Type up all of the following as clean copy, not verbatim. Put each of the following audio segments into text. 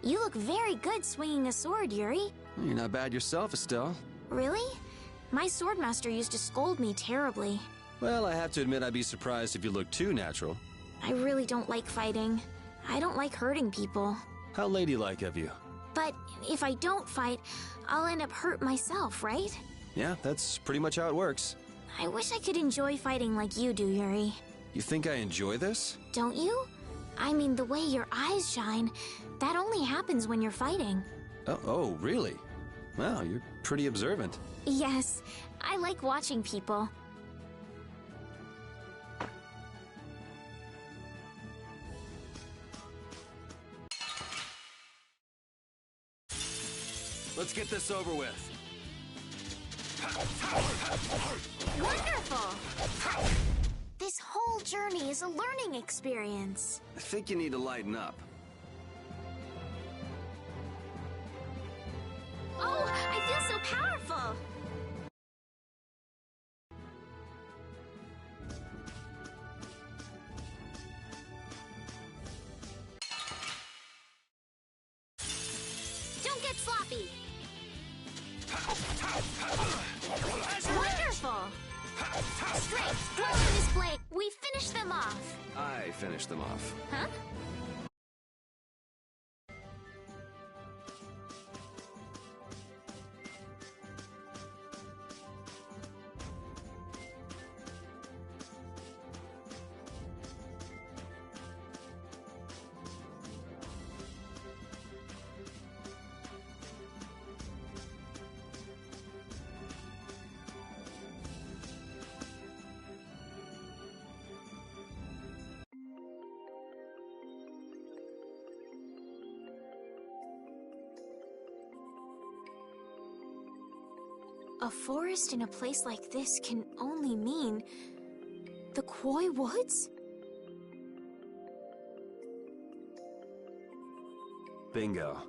You look very good swinging a sword, Yuri. You're not bad yourself, Estelle. Really? My swordmaster used to scold me terribly. Well, I have to admit I'd be surprised if you looked too natural. I really don't like fighting. I don't like hurting people. How ladylike of you. But if I don't fight, I'll end up hurt myself, right? Yeah, that's pretty much how it works. I wish I could enjoy fighting like you do, Yuri. You think I enjoy this? Don't you? I mean, the way your eyes shine, that only happens when you're fighting. Oh, really? Wow, you're pretty observant. Yes, I like watching people. Let's get this over with. Wonderful! This whole journey is a learning experience. I think you need to lighten up. Oh, I feel so powerful! Don't get sloppy! Wonderful! Straight, throw on this blade. We finish them off. I finished them off. Huh? A forest in a place like this can only mean the Koi Woods? Bingo.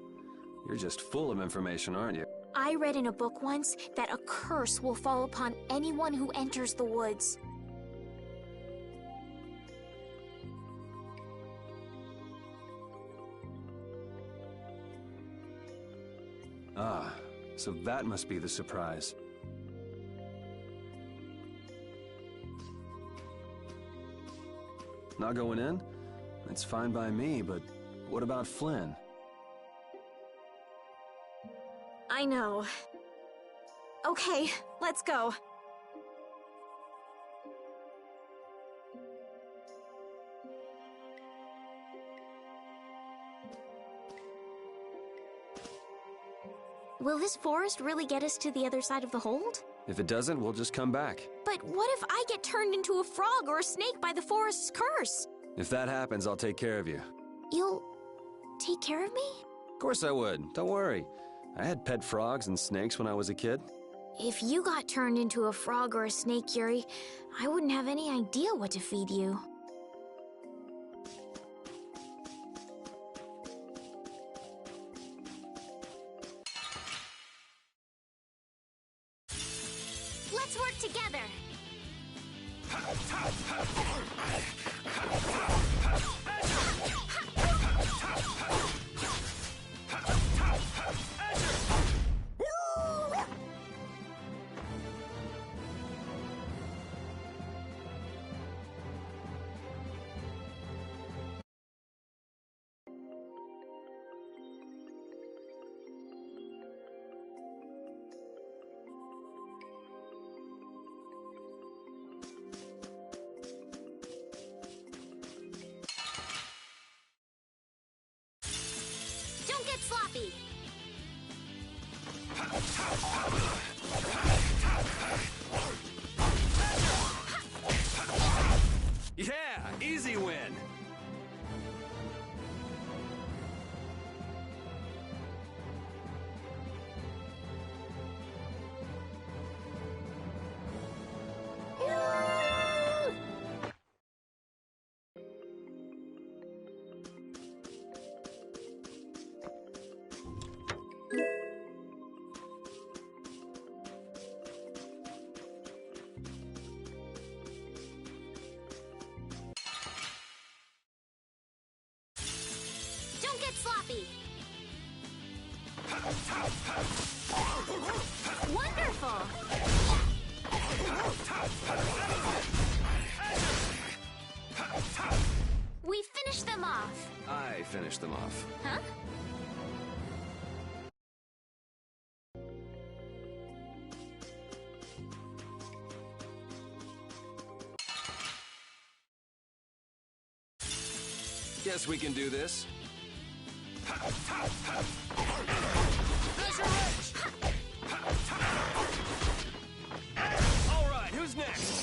You're just full of information, aren't you? I read in a book once that a curse will fall upon anyone who enters the woods. Ah, so that must be the surprise. Not going in? It's fine by me, but what about Flynn? I know. Okay, let's go. Will this forest really get us to the other side of the hold? If it doesn't, we'll just come back. But what if I get turned into a frog or a snake by the forest's curse? If that happens, I'll take care of you. You'll take care of me? Of course I would. Don't worry. I had pet frogs and snakes when I was a kid. If you got turned into a frog or a snake, Yuri, I wouldn't have any idea what to feed you. Let's work together! Don't get sloppy! Yeah, easy win. Don't get sloppy! Wonderful! We finished them off. I finished them off. Huh? Guess we can do this. All right, who's next?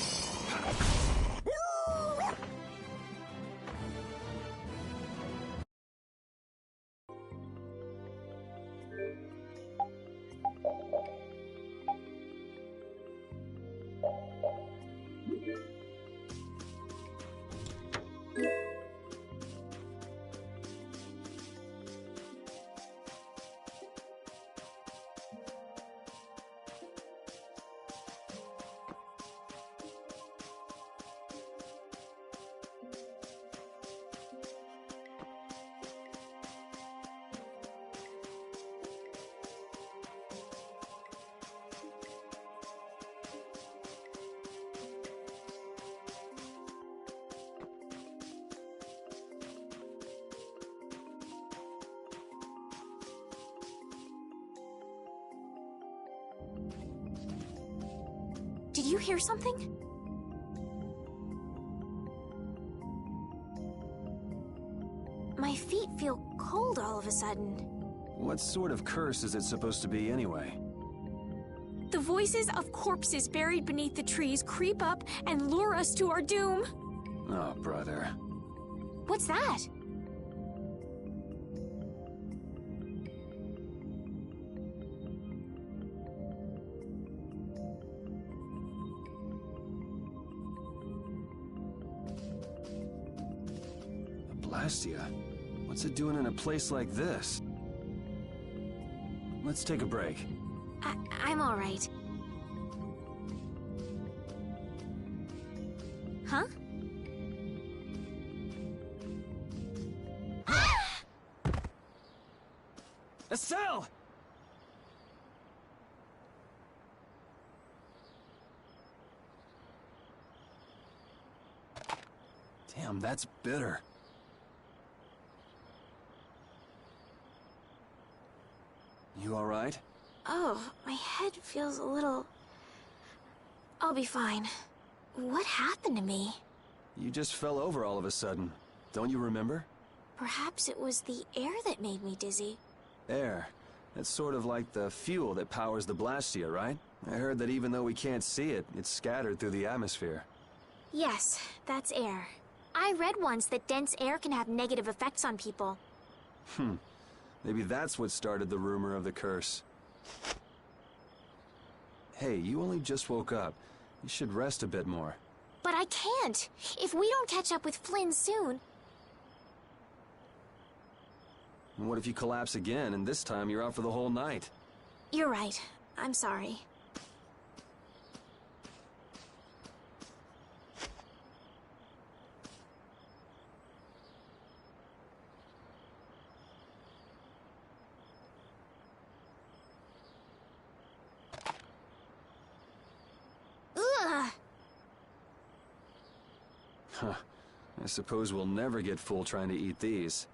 Did you hear something? My feet feel cold all of a sudden. What sort of curse is it supposed to be anyway? The voices of corpses buried beneath the trees creep up and lure us to our doom. Oh, brother. What's that? Blastia? What's it doing in a place like this? Let's take a break. I'm all right. Huh? Estelle! Damn, that's bitter. You all right? Oh, my head feels a little... I'll be fine. What happened to me? You just fell over all of a sudden. Don't you remember? Perhaps it was the air that made me dizzy. Air. It's sort of like the fuel that powers the Blastia, right? I heard that even though we can't see it, it's scattered through the atmosphere. Yes, that's air. I read once that dense air can have negative effects on people. Maybe that's what started the rumor of the curse. Hey, you only just woke up. You should rest a bit more. But I can't. If we don't catch up with Flynn soon... And what if you collapse again, and this time you're out for the whole night? You're right. I'm sorry. Huh. I suppose we'll never get full trying to eat these.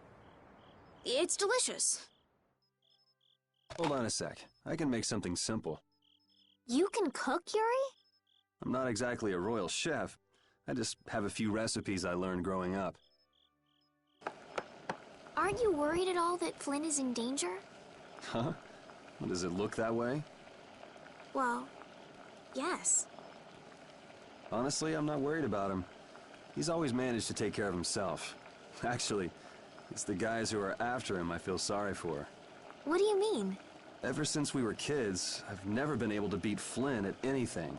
It's delicious. Hold on a sec. I can make something simple. You can cook, Yuri? I'm not exactly a royal chef. I just have a few recipes I learned growing up. Aren't you worried at all that Flynn is in danger? Huh? Well, does it look that way? Well, yes. Honestly, I'm not worried about him. He's always managed to take care of himself. Actually, it's the guys who are after him I feel sorry for. What do you mean? Ever since we were kids, I've never been able to beat Flynn at anything.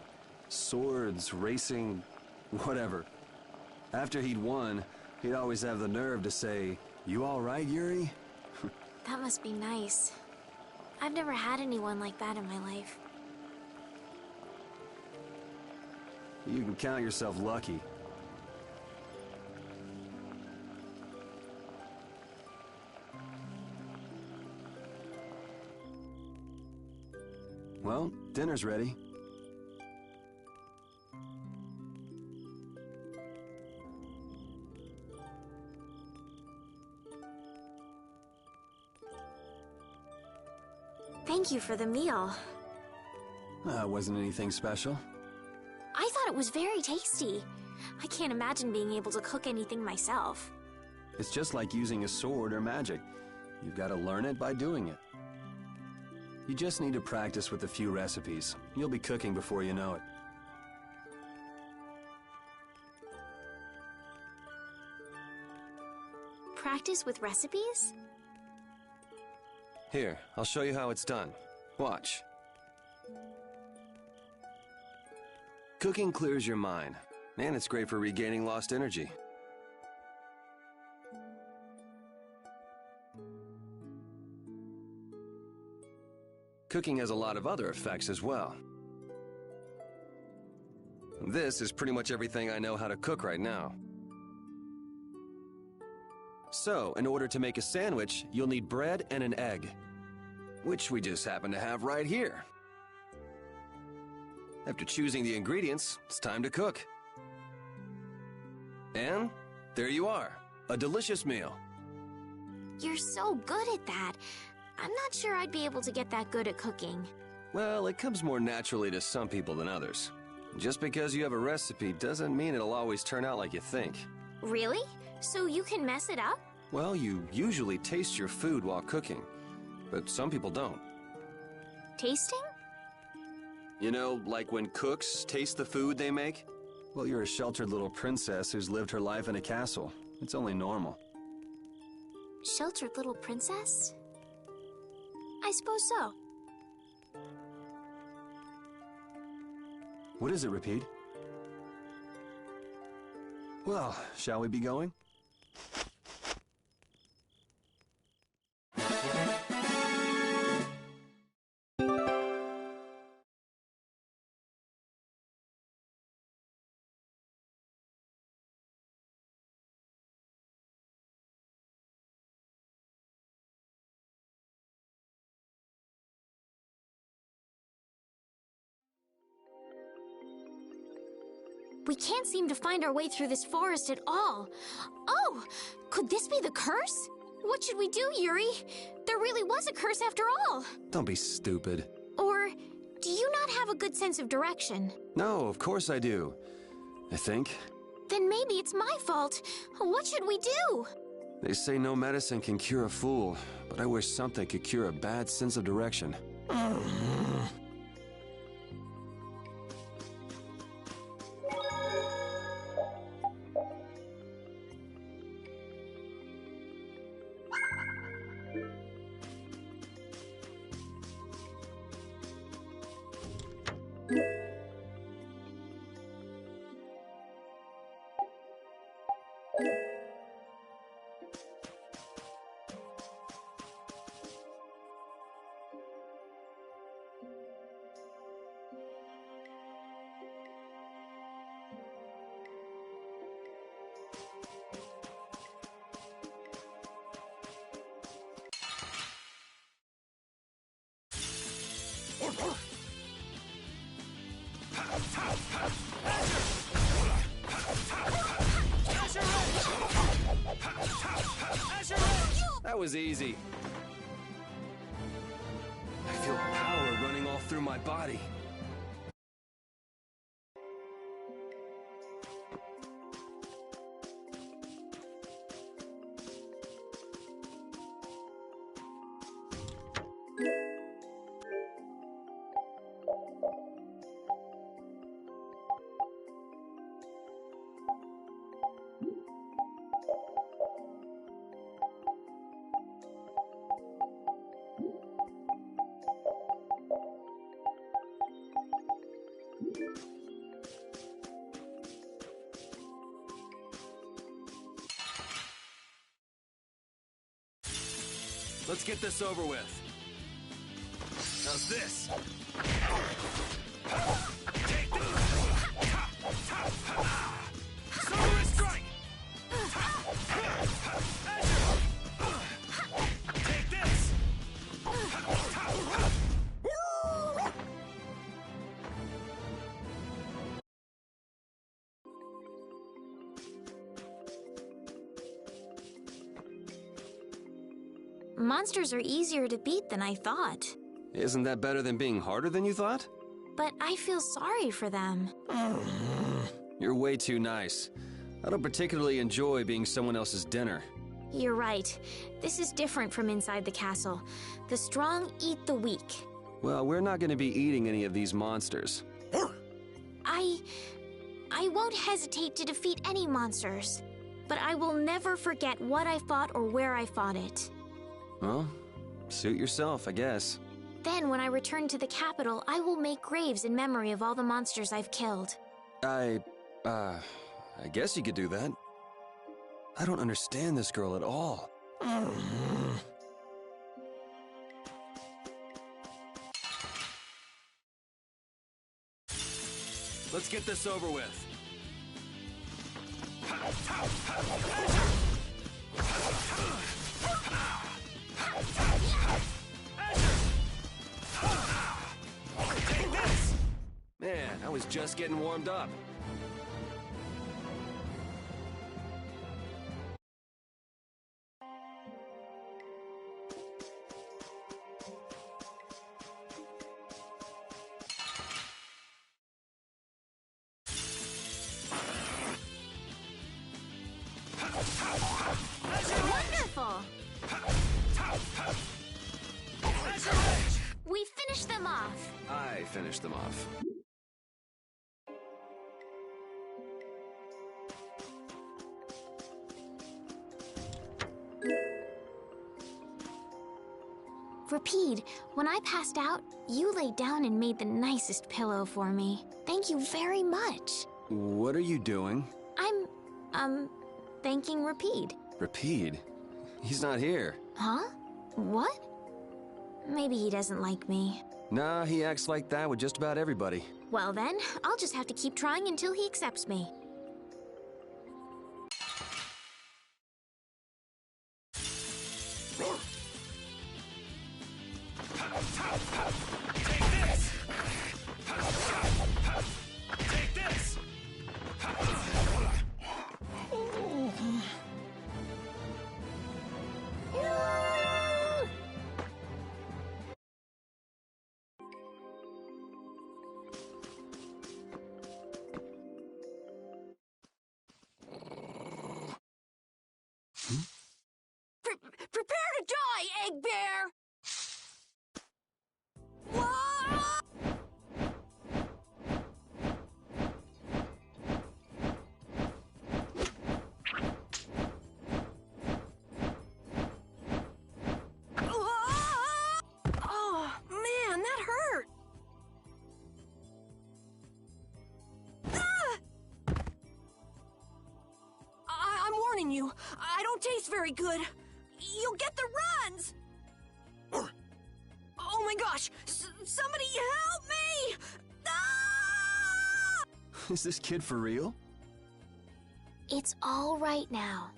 Swords, racing, whatever. After he'd won, he'd always have the nerve to say, "You all right, Yuri?" That must be nice. I've never had anyone like that in my life. You can count yourself lucky. Well, dinner's ready. Thank you for the meal. Wasn't anything special. I thought it was very tasty. I can't imagine being able to cook anything myself. It's just like using a sword or magic. You've got to learn it by doing it. You just need to practice with a few recipes. You'll be cooking before you know it. Practice with recipes? Here, I'll show you how it's done. Watch. Cooking clears your mind, and it's great for regaining lost energy. Cooking has a lot of other effects as well. This is pretty much everything I know how to cook right now. So, in order to make a sandwich, you'll need bread and an egg, which we just happen to have right here. After choosing the ingredients, it's time to cook. And there you are, a delicious meal. You're so good at that. I'm not sure I'd be able to get that good at cooking. Well, it comes more naturally to some people than others. Just because you have a recipe doesn't mean it'll always turn out like you think. Really? So you can mess it up? Well, you usually taste your food while cooking, but some people don't. Tasting? You know, like when cooks taste the food they make? Well, you're a sheltered little princess who's lived her life in a castle. It's only normal. Sheltered little princess? I suppose so. What is it, Repeat? Well, shall we be going? We can't seem to find our way through this forest at all. Oh, could this be the curse? What should we do, Yuri? There really was a curse after all. Don't be stupid. Or do you not have a good sense of direction? No, of course I do. I think. Then maybe it's my fault. What should we do? They say no medicine can cure a fool, but I wish something could cure a bad sense of direction. was easy. I feel power running all through my body. Let's get this over with. How's this? Take this! Solar strike! Take this! Monsters are easier to beat than I thought. Isn't that better than being harder than you thought? But I feel sorry for them. You're way too nice. I don't particularly enjoy being someone else's dinner. You're right. This is different from inside the castle. The strong eat the weak. Well, we're not going to be eating any of these monsters. I won't hesitate to defeat any monsters. But I will never forget what I fought or where I fought it. Well, suit yourself, I guess. Then, when I return to the capital, I will make graves in memory of all the monsters I've killed. I guess you could do that. I don't understand this girl at all. Let's get this over with. Take this! Man, I was just getting warmed up. Wonderful! We finished them off. I finished them off. Rapide, when I passed out, you laid down and made the nicest pillow for me. Thank you very much. What are you doing? I'm thanking Rapide. Rapide? He's not here. Huh? What? Maybe he doesn't like me. Nah, he acts like that with just about everybody. Well then, I'll just have to keep trying until he accepts me. Take this! Take this! Prepare to die, Egg Bear! Oh, man, that hurt! I'm warning you, I don't taste very good. You'll get the runs! Oh my gosh! Somebody help me! Ah! Is this kid for real? It's all right now.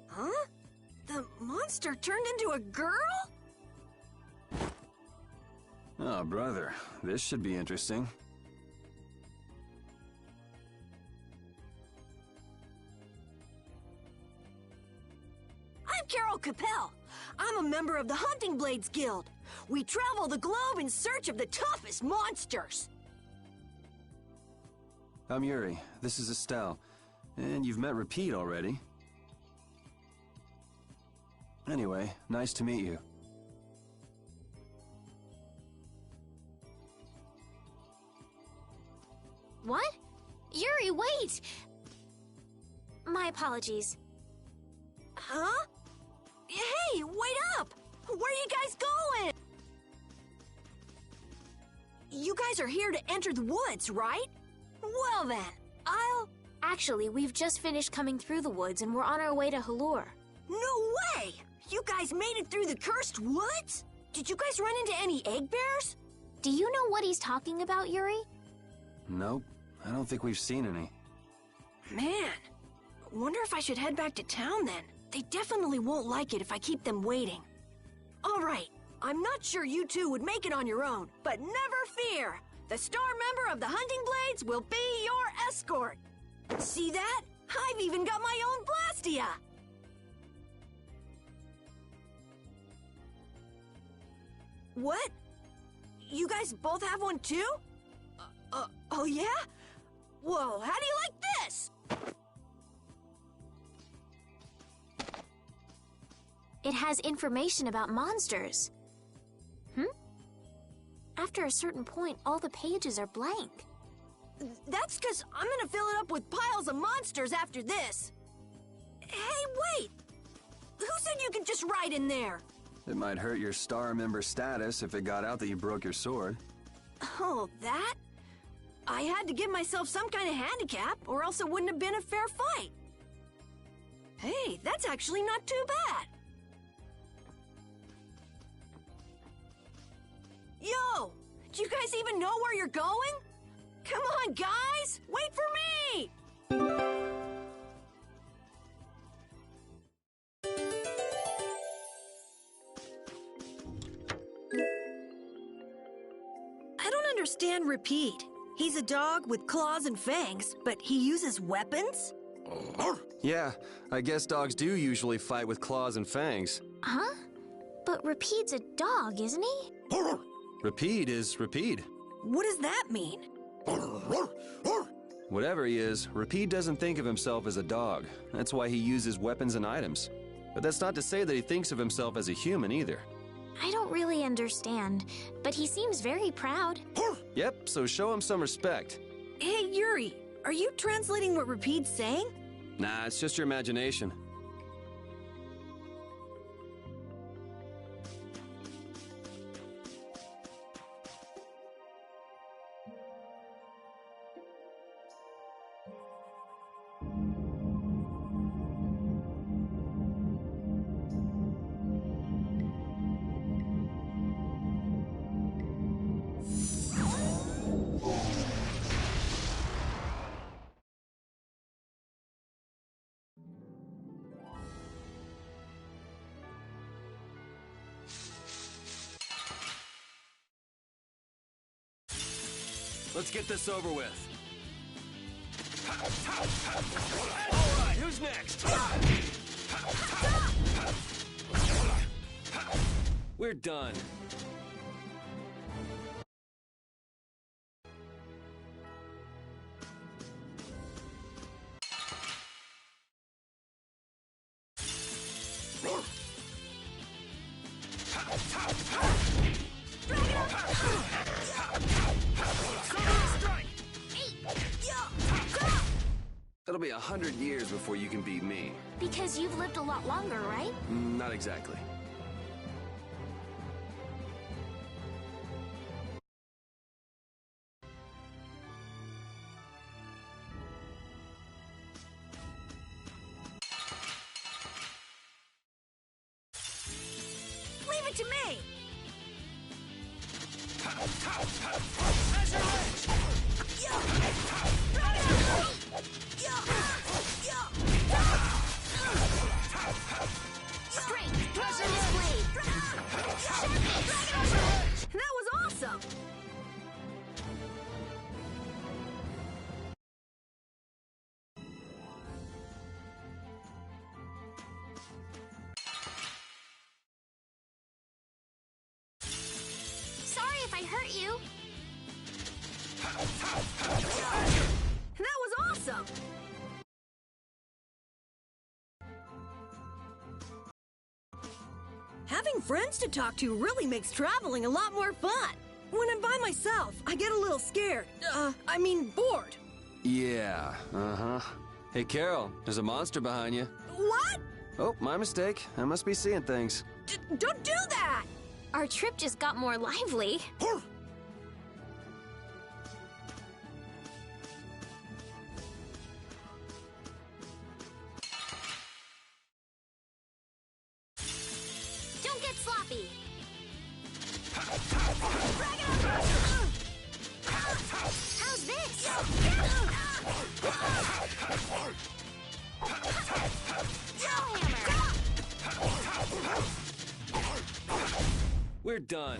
Huh? The monster turned into a girl? Oh, brother, this should be interesting. I'm Carol Capel. I'm a member of the Hunting Blades Guild. We travel the globe in search of the toughest monsters. I'm Yuri. This is Estelle. And you've met Repeat already. Anyway, nice to meet you. What? Yuri, wait! My apologies. Huh? Hey, wait up! Where are you guys going? You guys are here to enter the woods, right? Well then, Actually, we've just finished coming through the woods and we're on our way to Halure. No way! You guys made it through the cursed woods? Did you guys run into any egg bears? Do you know what he's talking about, Yuri? Nope, I don't think we've seen any. Man, wonder if I should head back to town then. They definitely won't like it if I keep them waiting. All right, I'm not sure you two would make it on your own, but never fear. The star member of the Hunting Blades will be your escort. See that? I've even got my own Blastia. What? You guys both have one too? Oh yeah? Whoa, how do you like this? It has information about monsters. After a certain point, all the pages are blank. That's because I'm gonna fill it up with piles of monsters after this. Hey, wait! Who said you could just write in there? It might hurt your star member status if it got out that you broke your sword. Oh, that? I had to give myself some kind of handicap, or else it wouldn't have been a fair fight. Hey, that's actually not too bad. Yo! Do you guys even know where you're going? Come on, guys! Wait for me! I don't understand Repeat. He's a dog with claws and fangs, but he uses weapons? Yeah, I guess dogs do usually fight with claws and fangs. Huh? But Repeat's a dog, isn't he? Repeat is Repeat. What does that mean? Whatever he is, Repeat doesn't think of himself as a dog. That's why he uses weapons and items. But that's not to say that he thinks of himself as a human either. I don't really understand, but he seems very proud. Yep, so show him some respect. Hey, Yuri, are you translating what Repeat's saying? Nah, it's just your imagination. Let's get this over with. All right, who's next? We're done. It'll be 100 years before you can beat me. Because you've lived a lot longer, right? Not exactly. Leave it to me! That was awesome! if I hurt you. That was awesome! Having friends to talk to really makes traveling a lot more fun. When I'm by myself, I get a little scared. Bored. Yeah, uh-huh. Hey, Carol, there's a monster behind you. What? Oh, my mistake. I must be seeing things. Don't do that! Our trip just got more lively. Don't get sloppy. How's this? We're done.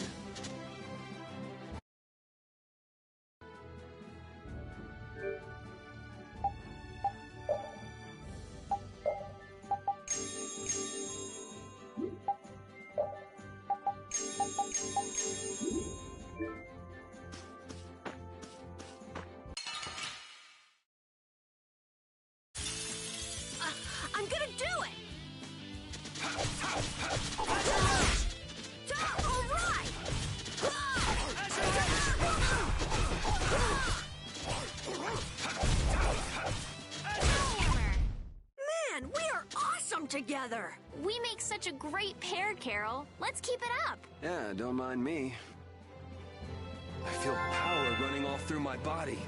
I'm gonna do it! Man, we are awesome together! We make such a great pair, Carol. Let's keep it up. Yeah, don't mind me. I feel power running all through my body.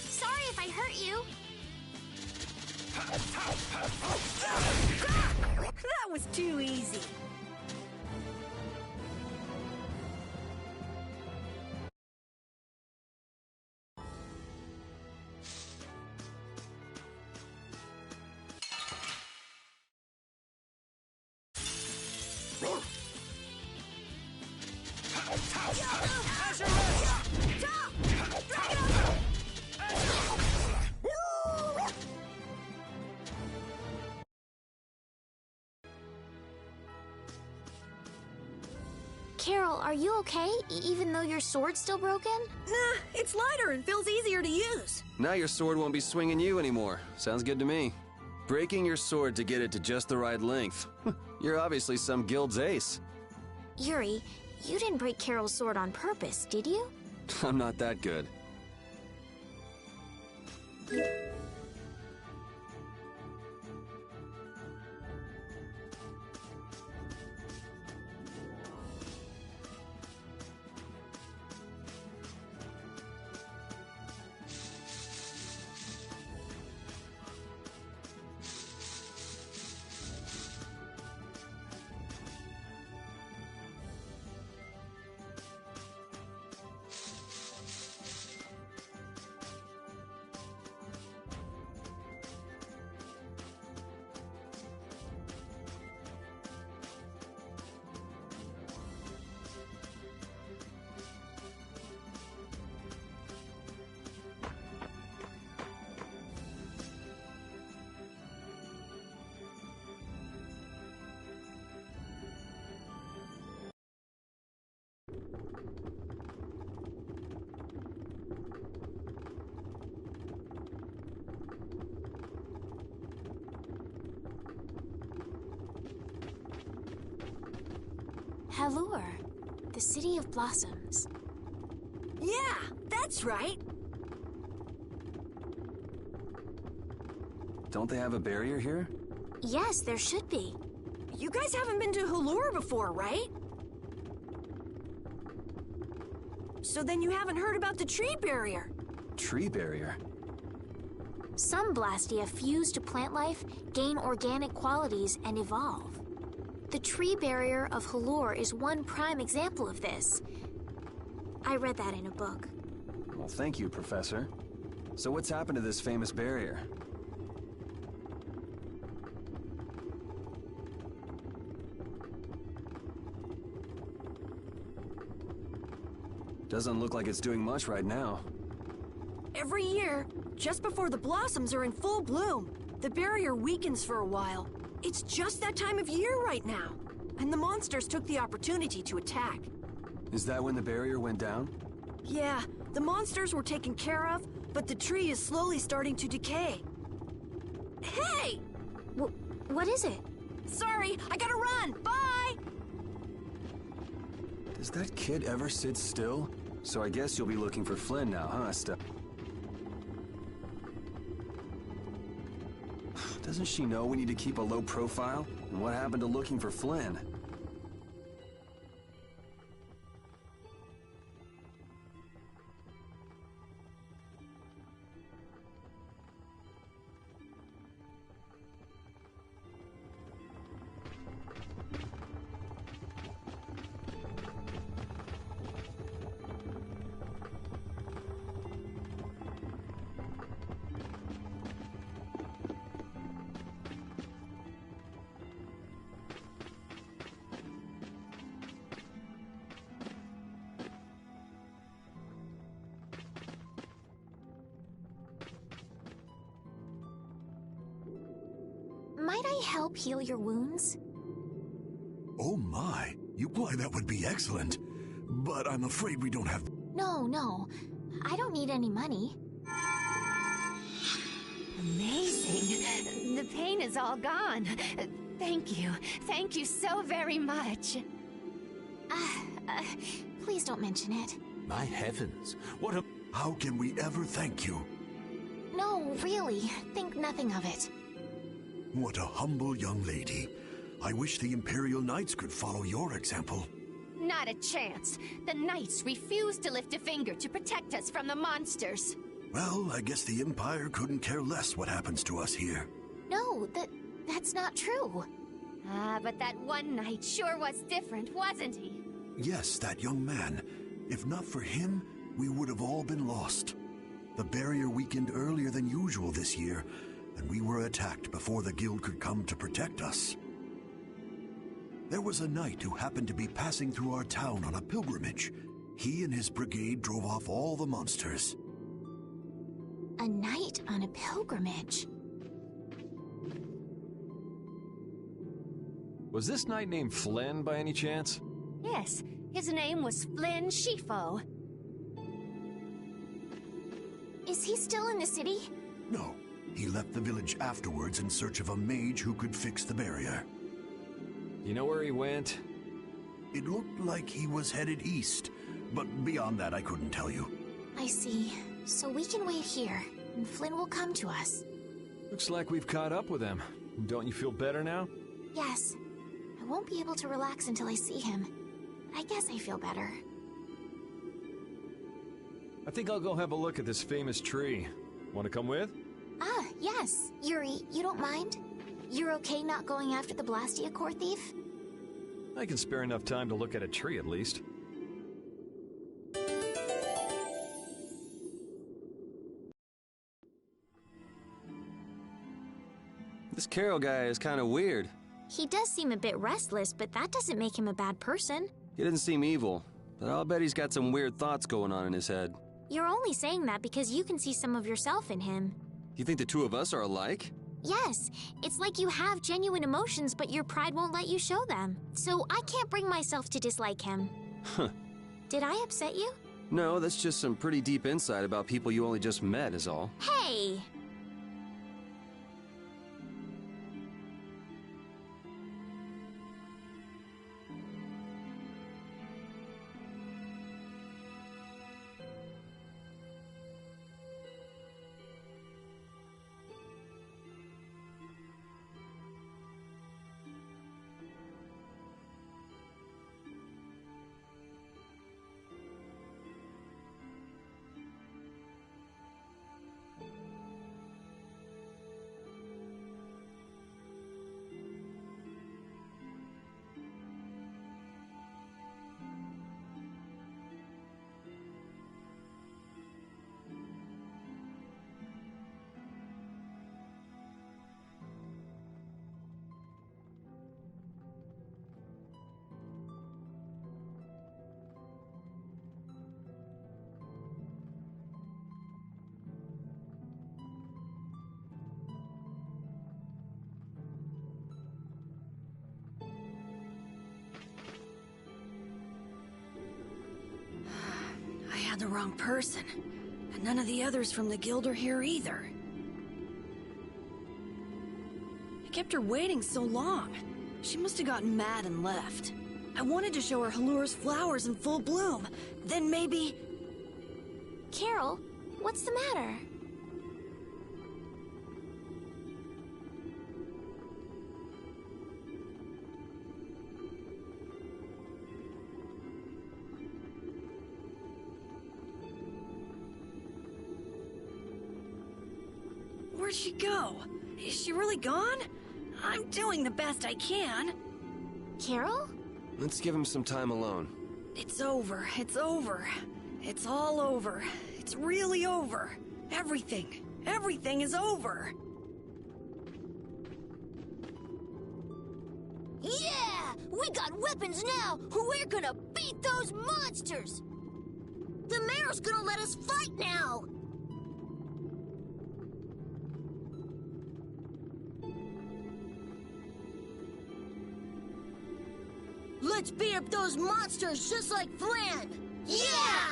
Sorry if I hurt you. That was too easy. Carol, are you okay? Even though your sword's still broken? Nah, it's lighter and feels easier to use. Now your sword won't be swinging you anymore. Sounds good to me. Breaking your sword to get it to just the right length. You're obviously some guild's ace. Yuri, you didn't break Carol's sword on purpose, did you? I'm not that good. Halure, the city of blossoms. Yeah, that's right. Don't they have a barrier here? Yes, there should be. You guys haven't been to Halure before, right? So then you haven't heard about the tree barrier. Tree barrier? Some Blastia fuse to plant life, gain organic qualities, and evolve. The tree barrier of Halure is one prime example of this. I read that in a book. Well, thank you, Professor. So what's happened to this famous barrier? Doesn't look like it's doing much right now. Every year, just before the blossoms are in full bloom, the barrier weakens for a while. It's just that time of year right now. And the monsters took the opportunity to attack. Is that when the barrier went down? Yeah, the monsters were taken care of, but the tree is slowly starting to decay. Hey! What is it? Sorry, I gotta run! Bye! Does that kid ever sit still? So I guess you'll be looking for Flynn now, huh, Steph? Doesn't she know we need to keep a low profile? And what happened to looking for Flynn? Might I help heal your wounds? Oh my, why that would be excellent. But I'm afraid we don't have... No. I don't need any money. Amazing. The pain is all gone. Thank you. Thank you so very much. Please don't mention it. My heavens, what a... How can we ever thank you? No, really. Think nothing of it. What a humble young lady. I wish the Imperial Knights could follow your example. Not a chance. The Knights refuse to lift a finger to protect us from the monsters. Well, I guess the Empire couldn't care less what happens to us here. No, that's not true. But that one knight sure was different, wasn't he? Yes, that young man. If not for him, we would have all been lost. The barrier weakened earlier than usual this year, and we were attacked before the guild could come to protect us. There was a knight who happened to be passing through our town on a pilgrimage. He and his brigade drove off all the monsters. A knight on a pilgrimage. Was this knight named Flynn by any chance? Yes, his name was Flynn Shifo. Is he still in the city? No, he left the village afterwards in search of a mage who could fix the barrier. You know where he went? It looked like he was headed east, but beyond that I couldn't tell you. I see. So we can wait here, and Flynn will come to us. Looks like we've caught up with him. Don't you feel better now? Yes. I won't be able to relax until I see him. I guess I feel better. I think I'll go have a look at this famous tree. Want to come with? Yes. Yuri, you don't mind? You're okay not going after the Blastia core thief? I can spare enough time to look at a tree at least. This Carol guy is kind of weird. He does seem a bit restless, but that doesn't make him a bad person. He doesn't seem evil, but I'll bet he's got some weird thoughts going on in his head. You're only saying that because you can see some of yourself in him. You think the two of us are alike? Yes, it's like you have genuine emotions, but your pride won't let you show them. So I can't bring myself to dislike him. Huh. Did I upset you? No, that's just some pretty deep insight about people you only just met is all. Hey! had the wrong person. And none of the others from the guild are here either. I kept her waiting so long. She must have gotten mad and left. I wanted to show her Halura's flowers in full bloom. Then maybe... Carol, what's the matter? Where'd she go? Is she really gone? I'm doing the best I can. Carol? Let's give him some time alone. It's over. It's over. It's all over. It's really over. Everything. Everything is over. Yeah! We got weapons now! We're gonna beat those monsters! The mayor's gonna let us fight now! Let's beat up those monsters just like Flan! Yeah!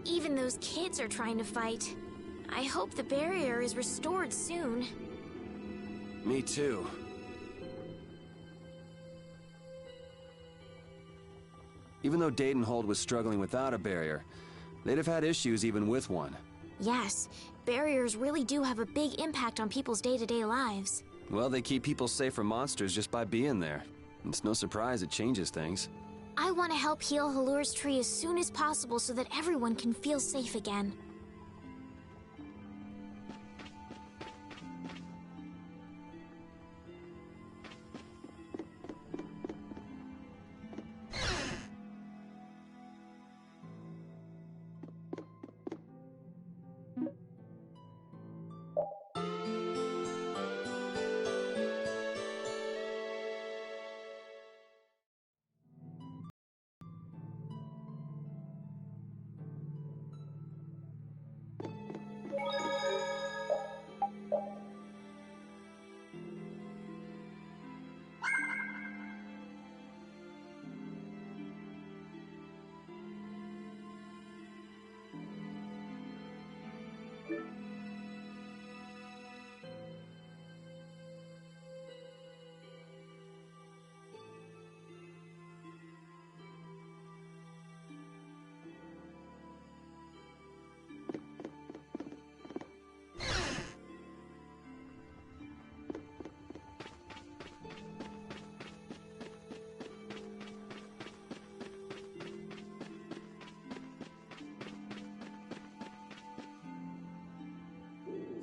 Even those kids are trying to fight. I hope the barrier is restored soon. Me too. Even though Dadenhold was struggling without a barrier, they'd have had issues even with one. Yes, barriers really do have a big impact on people's day-to-day lives. Well, they keep people safe from monsters just by being there. It's no surprise it changes things. I want to help heal Halura's tree as soon as possible so that everyone can feel safe again.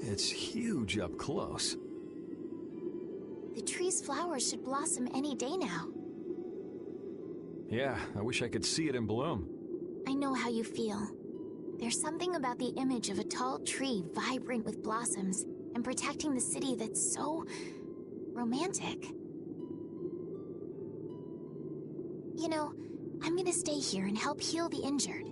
It's huge up close. The tree's flowers should blossom any day now. Yeah, I wish I could see it in bloom. I know how you feel. There's something about the image of a tall tree vibrant with blossoms and protecting the city that's so romantic. You know, I'm gonna stay here and help heal the injured.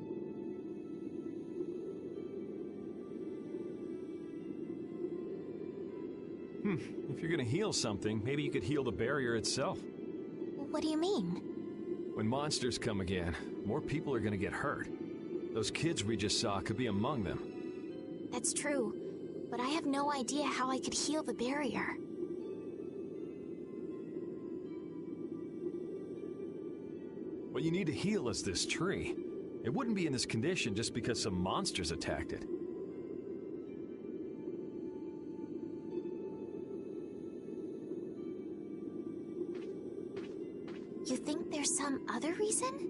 If you're gonna heal something, maybe you could heal the barrier itself. What do you mean? When monsters come again, more people are gonna get hurt. Those kids we just saw could be among them. That's true, but I have no idea how I could heal the barrier. What you need to heal is this tree. It wouldn't be in this condition just because some monsters attacked it. You think there's some other reason?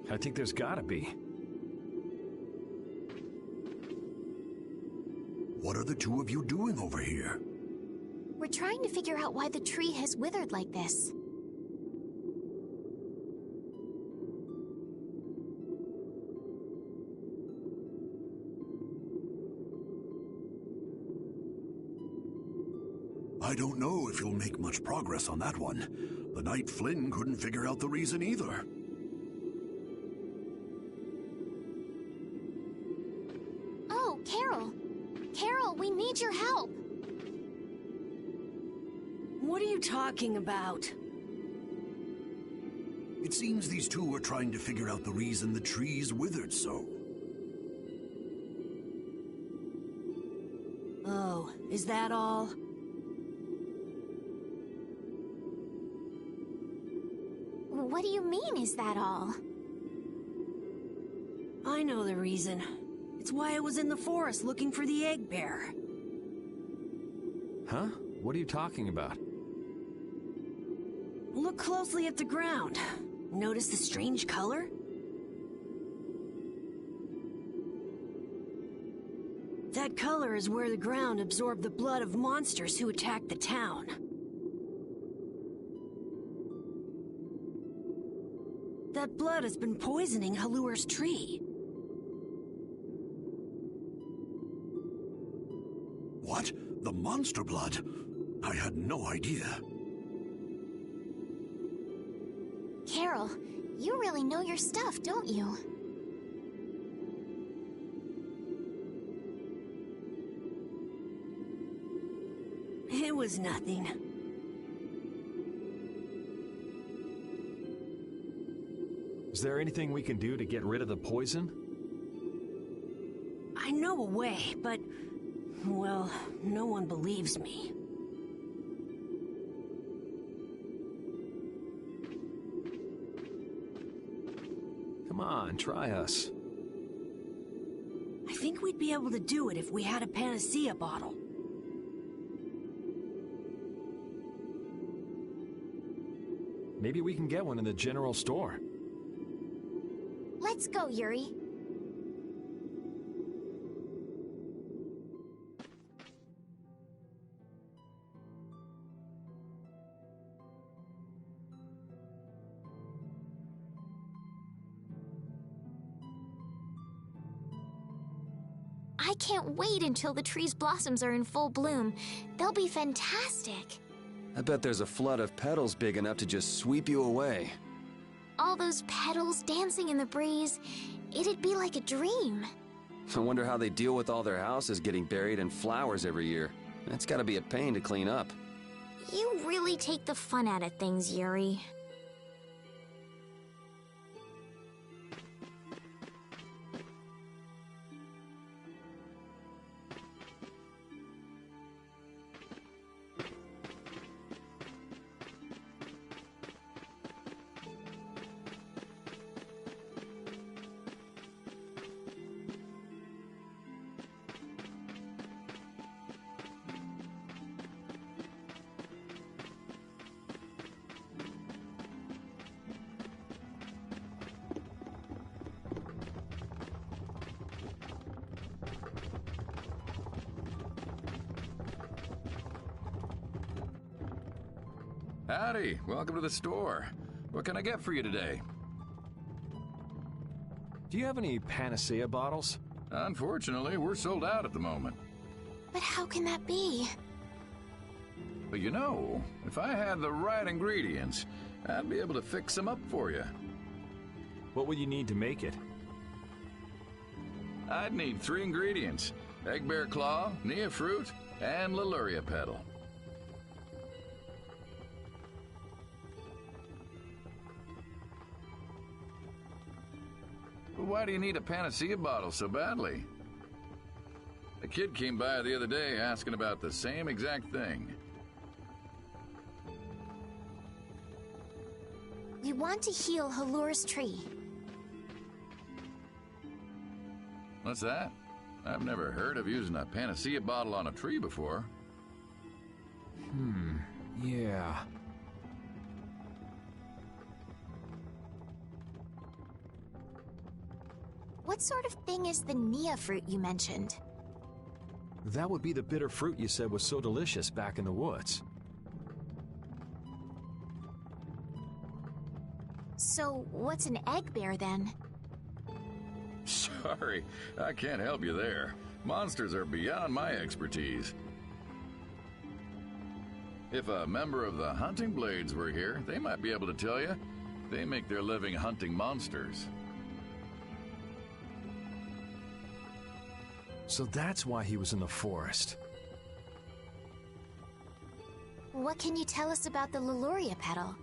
I think there's gotta be. What are the two of you doing over here? We're trying to figure out why the tree has withered like this. I don't know if you'll make much progress on that one. The Knight Flynn couldn't figure out the reason either. Oh, Carol! Carol, we need your help! What are you talking about? It seems these two are trying to figure out the reason the trees withered so. Oh, is that all? What do you mean, is that all? I know the reason. It's why I was in the forest looking for the egg bear. Huh? What are you talking about? Look closely at the ground. Notice the strange color? That color is where the ground absorbed the blood of monsters who attacked the town. That blood has been poisoning Halur's tree. What? The monster blood? I had no idea. Carol, you really know your stuff, don't you? It was nothing. Is there anything we can do to get rid of the poison? I know a way, but... well, no one believes me. Come on, try us. I think we'd be able to do it if we had a panacea bottle. Maybe we can get one in the general store. Let's go, Yuri. I can't wait until the tree's blossoms are in full bloom. They'll be fantastic. I bet there's a flood of petals big enough to just sweep you away. All those petals dancing in the breeze, it'd be like a dream. I wonder how they deal with all their houses getting buried in flowers every year. That's gotta be a pain to clean up. You really take the fun out of things, Yuri. Howdy, welcome to the store. What can I get for you today? Do you have any panacea bottles? Unfortunately, we're sold out at the moment. But how can that be? But you know, if I had the right ingredients, I'd be able to fix them up for you. What would you need to make it? I'd need 3 ingredients: egg bear claw, nia fruit, and Leluria petal. Why do you need a panacea bottle so badly? A kid came by the other day asking about the same exact thing. We want to heal Halur's tree. What's that? I've never heard of using a panacea bottle on a tree before. Yeah. What sort of thing is the nia fruit you mentioned? That would be the bitter fruit you said was so delicious back in the woods. So, what's an egg bear then? Sorry, I can't help you there. Monsters are beyond my expertise. If a member of the Hunting Blades were here, they might be able to tell you. They make their living hunting monsters. So that's why he was in the forest. What can you tell us about the Leluria petal?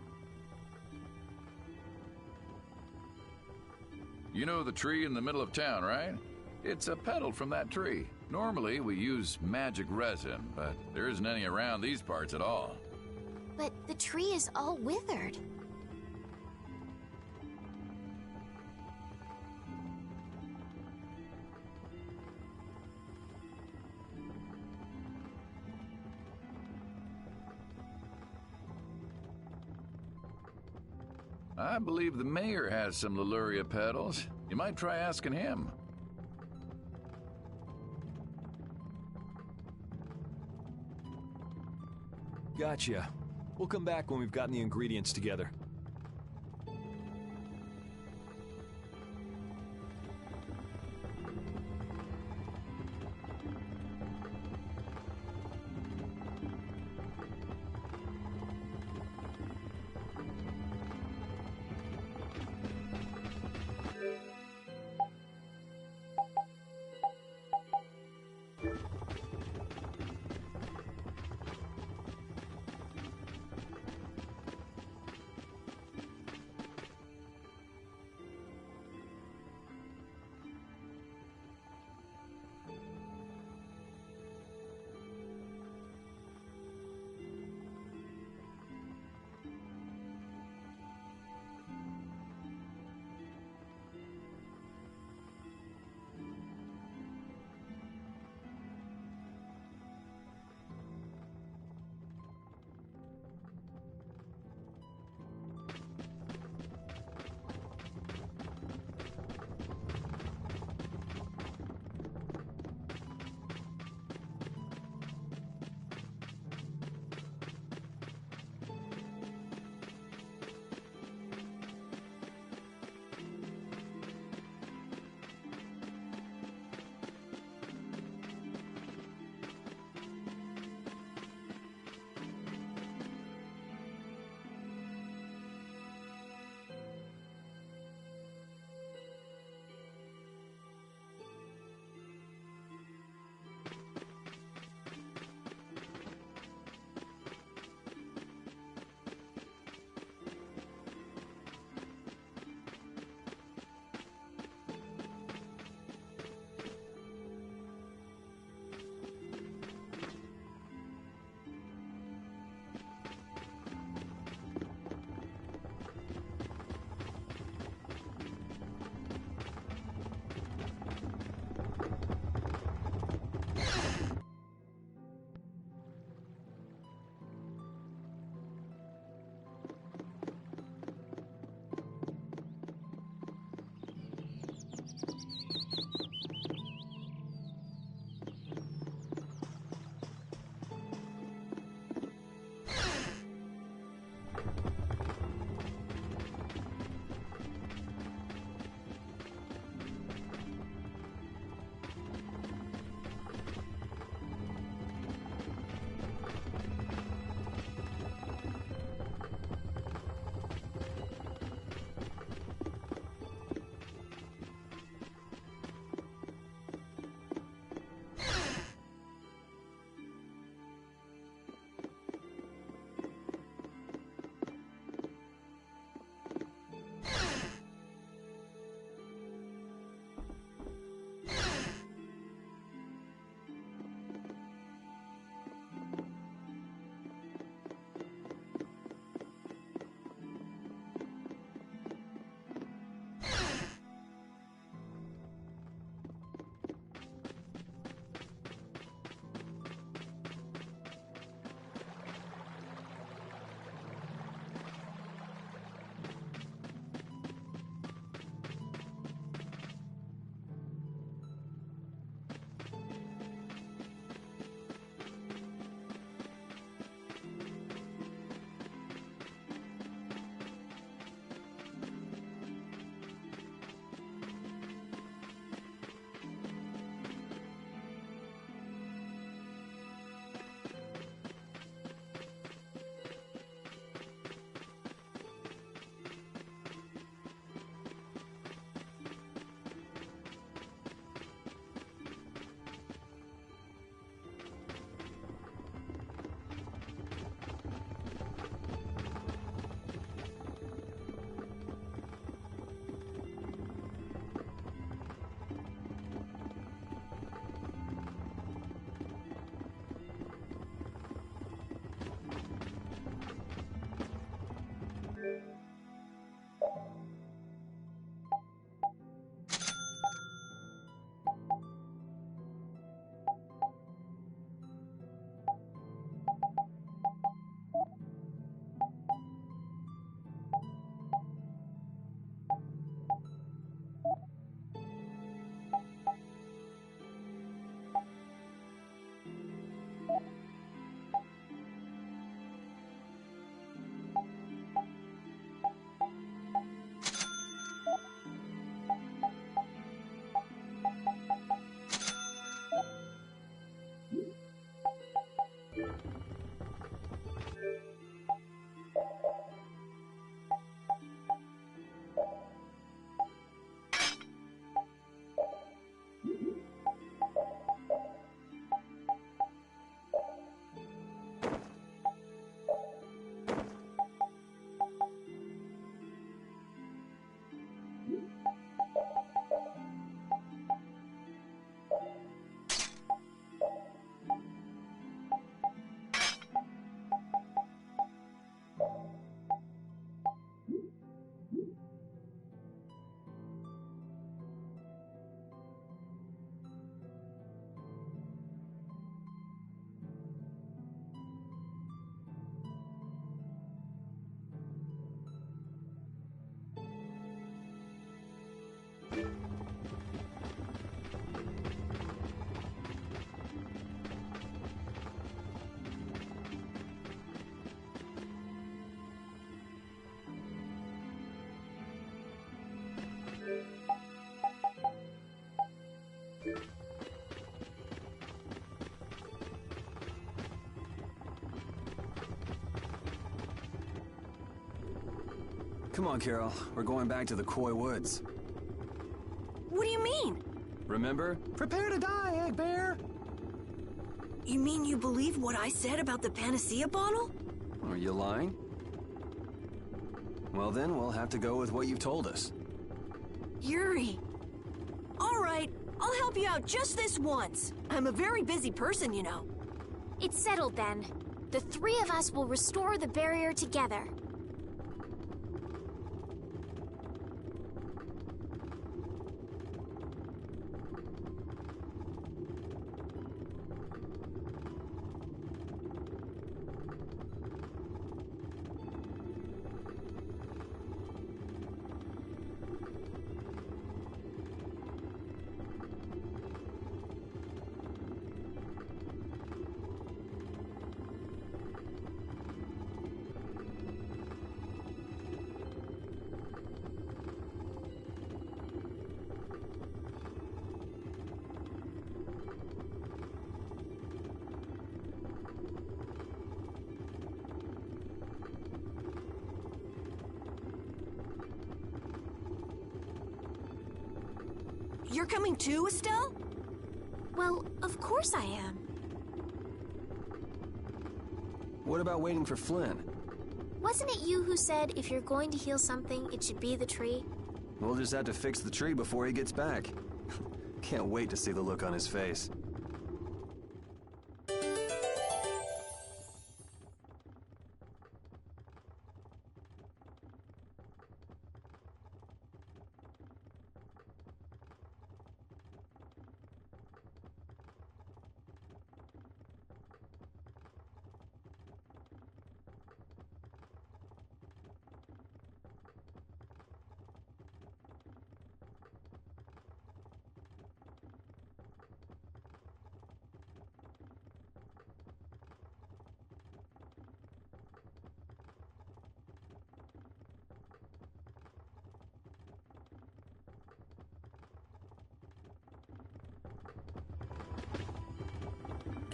You know the tree in the middle of town, right? It's a petal from that tree. Normally, we use magic resin, but there isn't any around these parts at all. But the tree is all withered. I believe the mayor has some Leluria petals. You might try asking him. Gotcha. We'll come back when we've gotten the ingredients together. Come on, Carol. We're going back to the Koi Woods. What do you mean? Remember? Prepare to die, Egg Bear! You mean you believe what I said about the panacea bottle? Are you lying? Well then, we'll have to go with what you've told us. Yuri. All right, I'll help you out just this once. I'm a very busy person, you know. It's settled then. The three of us will restore the barrier together. You're coming too, Estelle? Well, of course I am. What about waiting for Flynn? Wasn't it you who said if you're going to heal something, it should be the tree? We'll just have to fix the tree before he gets back. Can't wait to see the look on his face.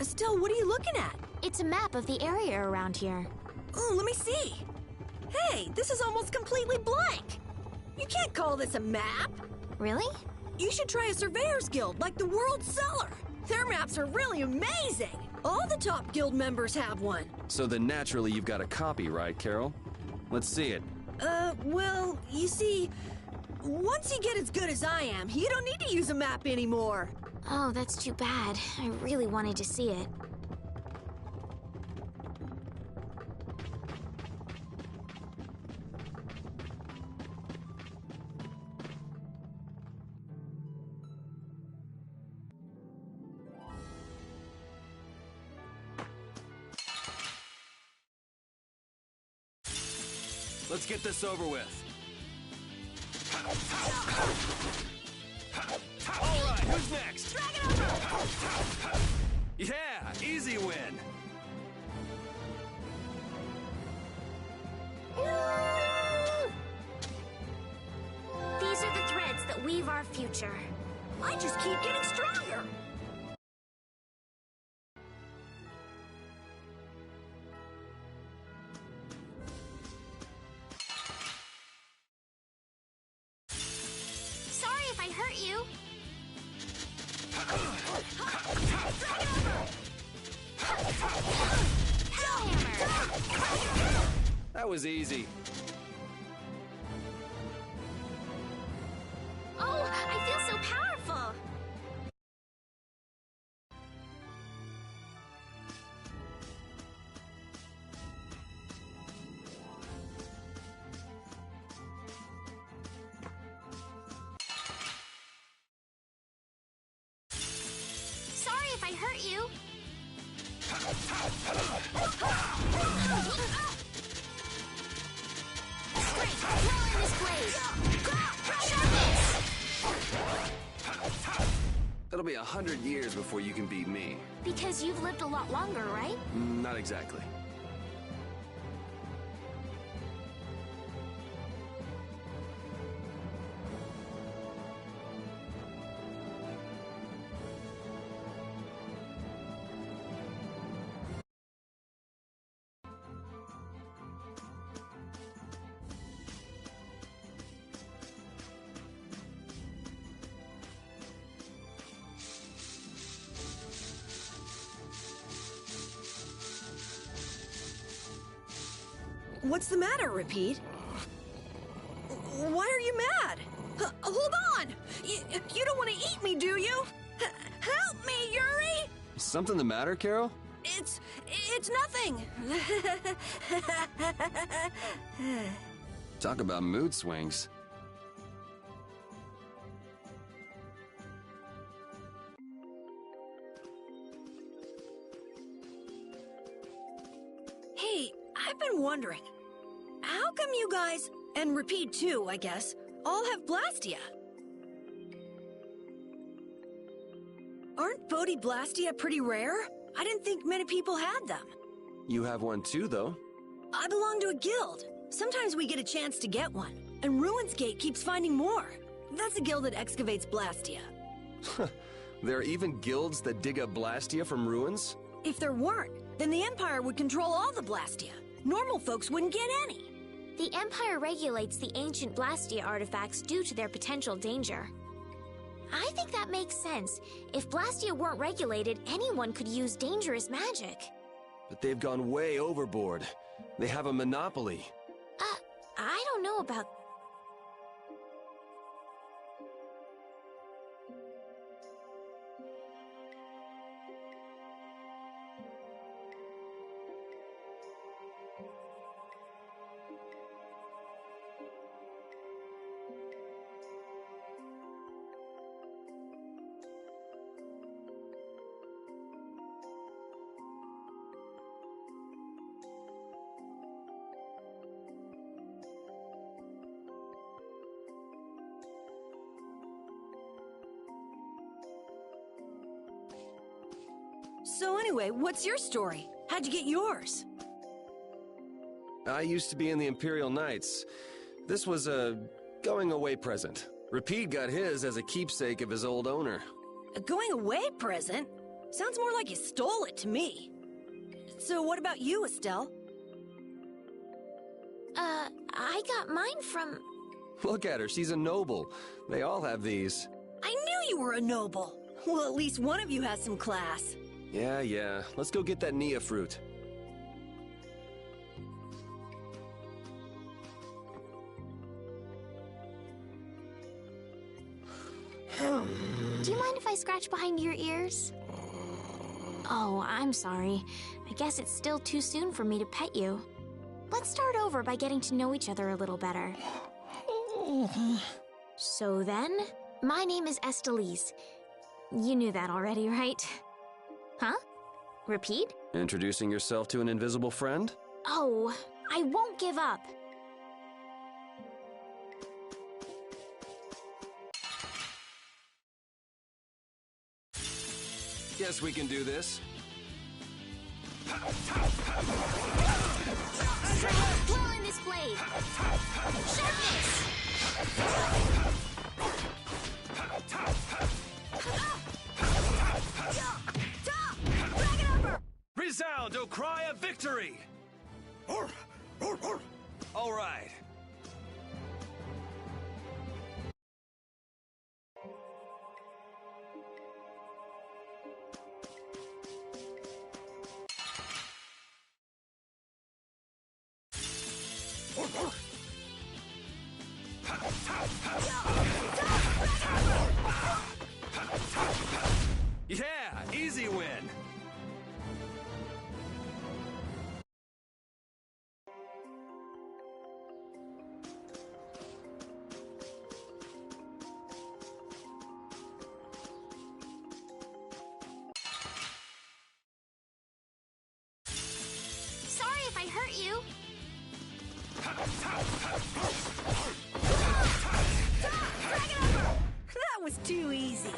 Estelle, what are you looking at? It's a map of the area around here. Oh, let me see. Hey, this is almost completely blank. You can't call this a map. Really? You should try a surveyor's guild like the World Cellar. Their maps are really amazing. All the top guild members have one. So then naturally you've got a copy, right, Carol? Let's see it. Well, you see, once you get as good as I am, you don't need to use a map anymore. Oh, that's too bad. I really wanted to see it. Let's get this over with. All right, who's next? Drag it over! Yeah, easy win. These are the threads that weave our future. I just keep getting stronger. Sorry if I hurt you. Hellhammer! That was easy. Oh, I feel so powerful. Sorry if I hurt you. Great, roll in this blade. Sharpness! me 100 years before you can beat me. Because you've lived a lot longer, right? Not exactly. What's the matter, Repeat? Why are you mad? Hold on! You don't want to eat me, do you? Help me, Yuri! Something the matter, Carol? It's nothing. Talk about mood swings. Hey, I've been wondering, how come you guys, and Repeat too, I guess, all have Blastia? Aren't Bodhi Blastia pretty rare? I didn't think many people had them. You have one too, though. I belong to a guild. Sometimes we get a chance to get one, and Ruins Gate keeps finding more. That's a guild that excavates Blastia. There are even guilds that dig up Blastia from ruins? If there weren't, then the Empire would control all the Blastia. Normal folks wouldn't get any. The Empire regulates the ancient Blastia artifacts due to their potential danger. I think that makes sense. If Blastia weren't regulated, anyone could use dangerous magic. But they've gone way overboard. They have a monopoly. I don't know about... So anyway, what's your story? How'd you get yours? I used to be in the Imperial Knights. This was a going-away present. Repeat got his as a keepsake of his old owner. A going-away present? Sounds more like you stole it to me. So what about you, Estelle? I got mine from... Look at her, she's a noble. They all have these. I knew you were a noble. Well, at least one of you has some class. Yeah. Let's go get that Nia fruit. Do you mind if I scratch behind your ears? Oh, I'm sorry. I guess it's still too soon for me to pet you. Let's start over by getting to know each other a little better. So then, my name is Estelise. You knew that already, right? Huh? Repeat? Introducing yourself to an invisible friend? Oh, I won't give up. Guess we can do this. Dwell in this blade. Sharpness! Resound, O cry of victory! All right. Yeah, easy win. Sorry if I hurt you. That was too easy.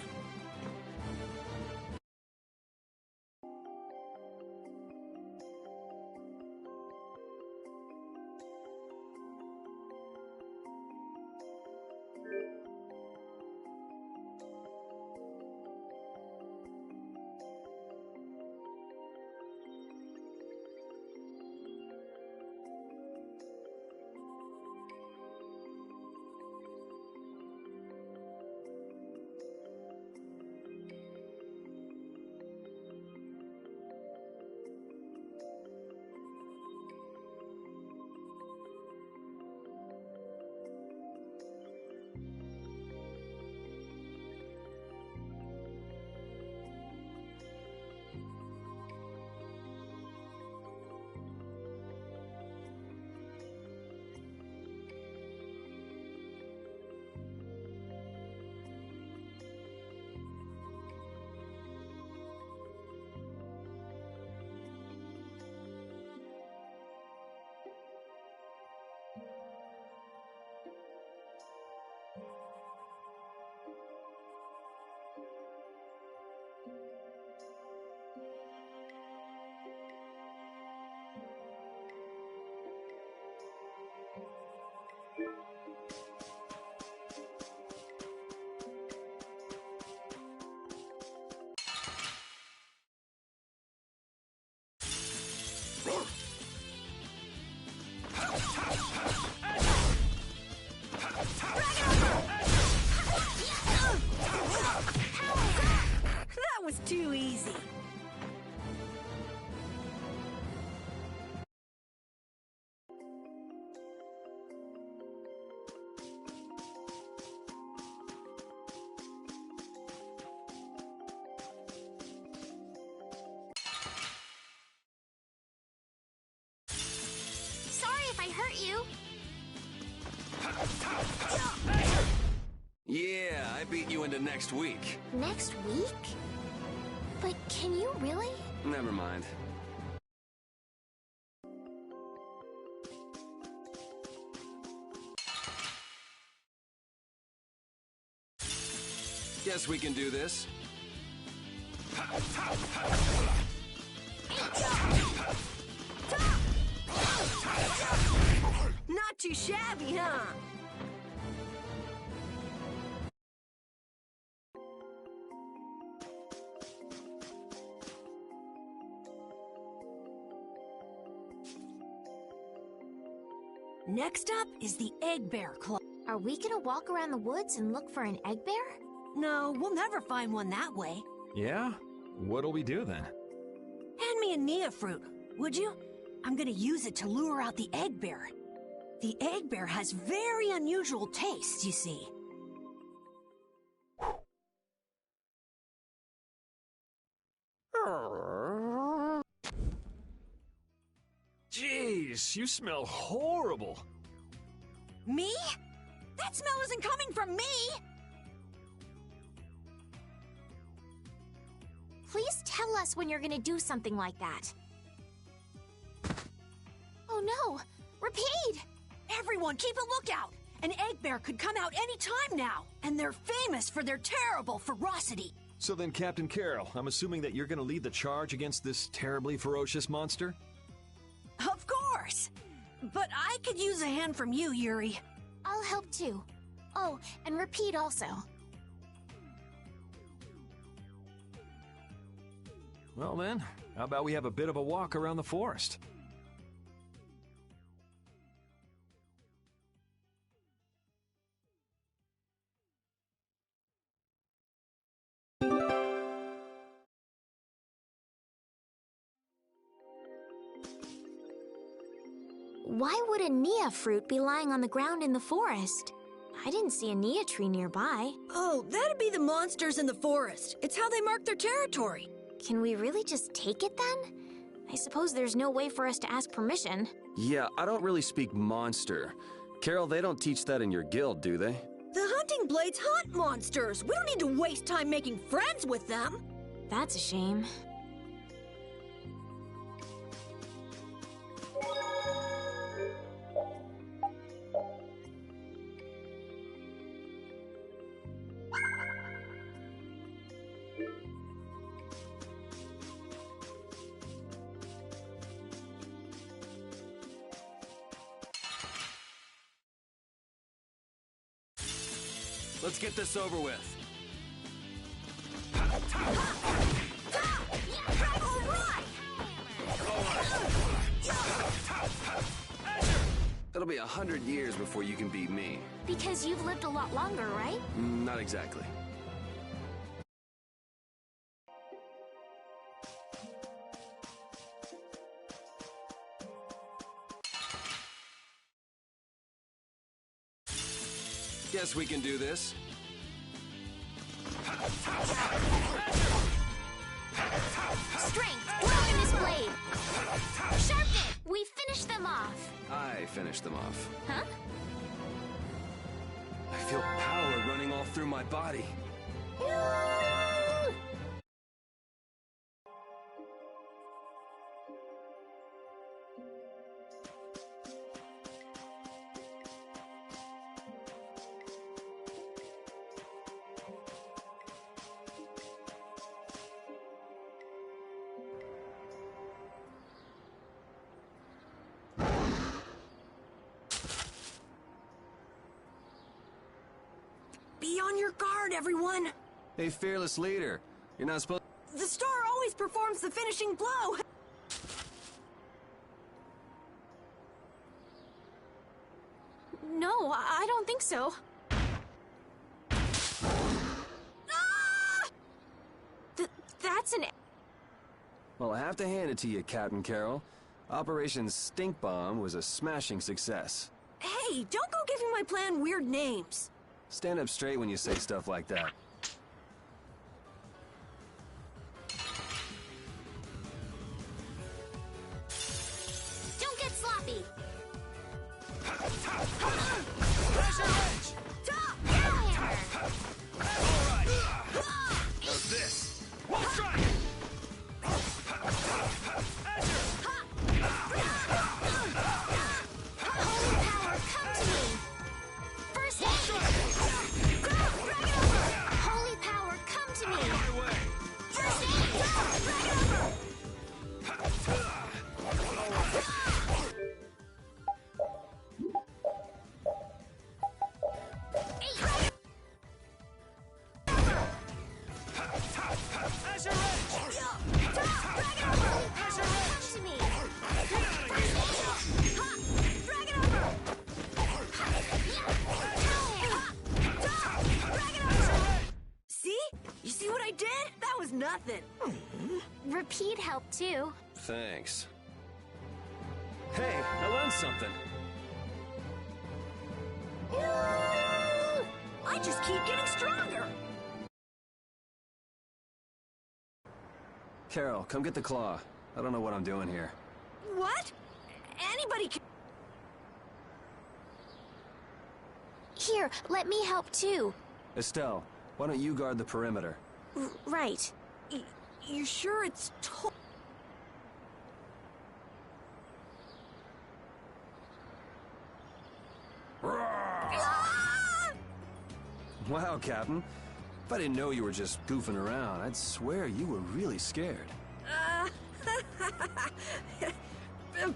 if I hurt you. Yeah, I beat you into next week. Next week? But can you really? Never mind. Guess we can do this. Not too shabby, huh? Next up is the Egg Bear Club. Are we gonna walk around the woods and look for an egg bear? No, we'll never find one that way. Yeah? What'll we do then? Hand me a Nia fruit, would you? I'm gonna use it to lure out the egg bear. The egg bear has very unusual tastes, you see. Jeez, you smell horrible. Me? That smell isn't coming from me! Please tell us when you're gonna do something like that. Oh no! Rapide! Everyone, keep a lookout! An egg bear could come out any time now, and they're famous for their terrible ferocity. So then, Captain Carroll, I'm assuming that you're gonna lead the charge against this terribly ferocious monster? Of course! But I could use a hand from you, Yuri. I'll help too. Oh, and Rapide also. Well then, how about we have a bit of a walk around the forest? Why would a Nia fruit be lying on the ground in the forest? I didn't see a Nia tree nearby. Oh, that'd be the monsters in the forest. It's how they mark their territory. Can we really just take it then? I suppose there's no way for us to ask permission. Yeah, I don't really speak monster. Carol, they don't teach that in your guild, do they? The hunting blades hunt monsters. We don't need to waste time making friends with them. That's a shame. Let's get this over with. It'll be 100 years before you can beat me. Because you've lived a lot longer, right? Not exactly. Guess we can do this. Strength, grow in this blade. Sharpen it. We finished them off. I finished them off. Huh? I feel power running all through my body. Be on your guard, everyone. Hey, fearless leader. You're not supposed... The star always performs the finishing blow. No, I don't think so. Ah! That's an... Well, I have to hand it to you, Captain Carroll. Operation Stink Bomb was a smashing success. Hey, don't go giving my plan weird names. Stand up straight when you say stuff like that. Don't get sloppy. was nothing. Repeat helped too. Thanks. Hey, I learned something. I just keep getting stronger. Carol, come get the claw. I don't know what I'm doing here. What? Anybody can... Here, let me help too. Estelle, why don't you guard the perimeter? Right. You sure it's Wow, Captain. If I didn't know you were just goofing around, I'd swear you were really scared.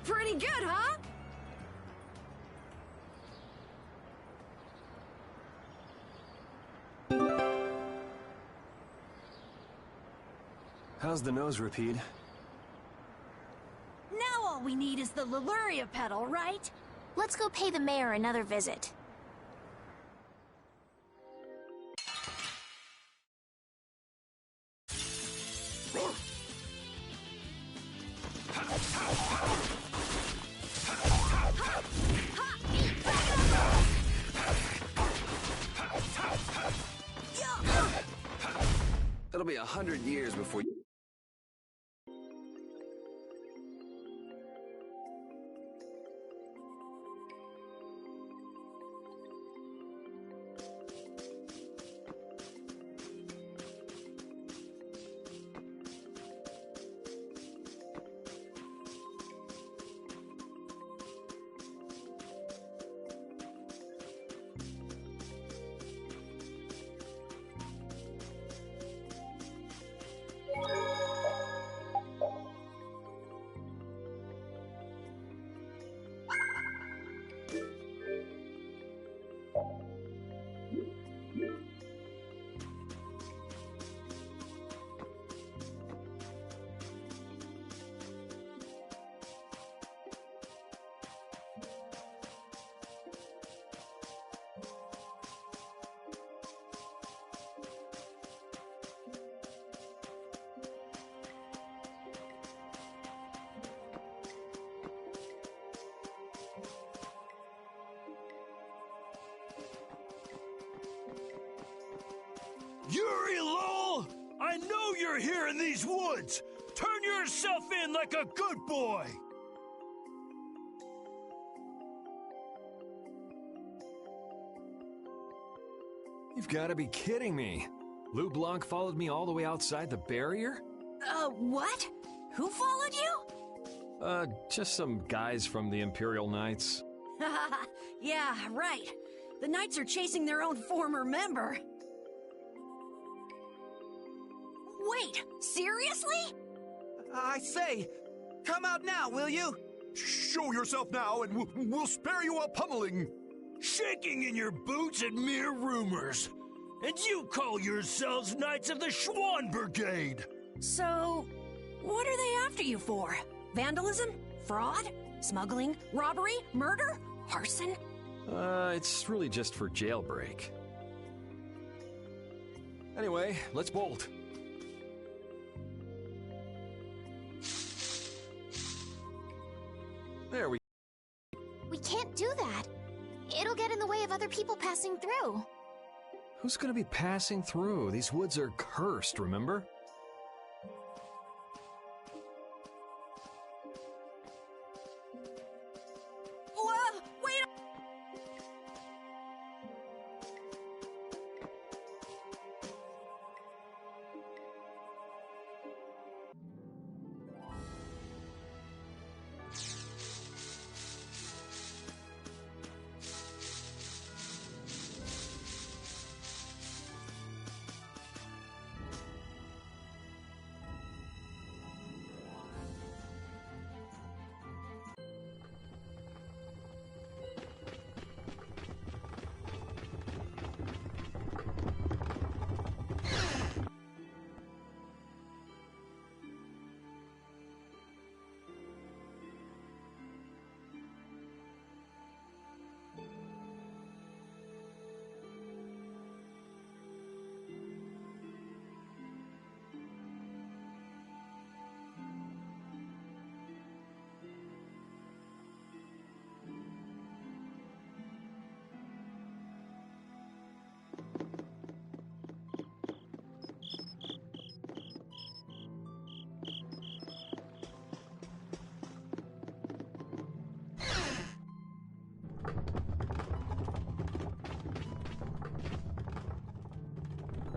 Pretty good, huh? How's the nose, Repeat? Now all we need is the Leluria pedal, right? Let's go pay the mayor another visit. It'll be 100 years before you... Yuri Lowell! I know you're here in these woods! Turn yourself in like a good boy! You've got to be kidding me. Lou Blanc followed me all the way outside the barrier? What? Who followed you? Just some guys from the Imperial Knights. Yeah, right. The Knights are chasing their own former member. Wait, seriously? I say, come out now, will you? Show yourself now and we'll spare you a pummeling. Shaking in your boots at mere rumors. And you call yourselves Knights of the Schwann Brigade. So, what are they after you for? Vandalism? Fraud? Smuggling? Robbery? Murder? Arson? It's really just for jailbreak. Anyway, let's bolt. There we... We can't do that. It'll get in the way of other people passing through. Who's gonna be passing through? These woods are cursed, remember? Whoa, wait!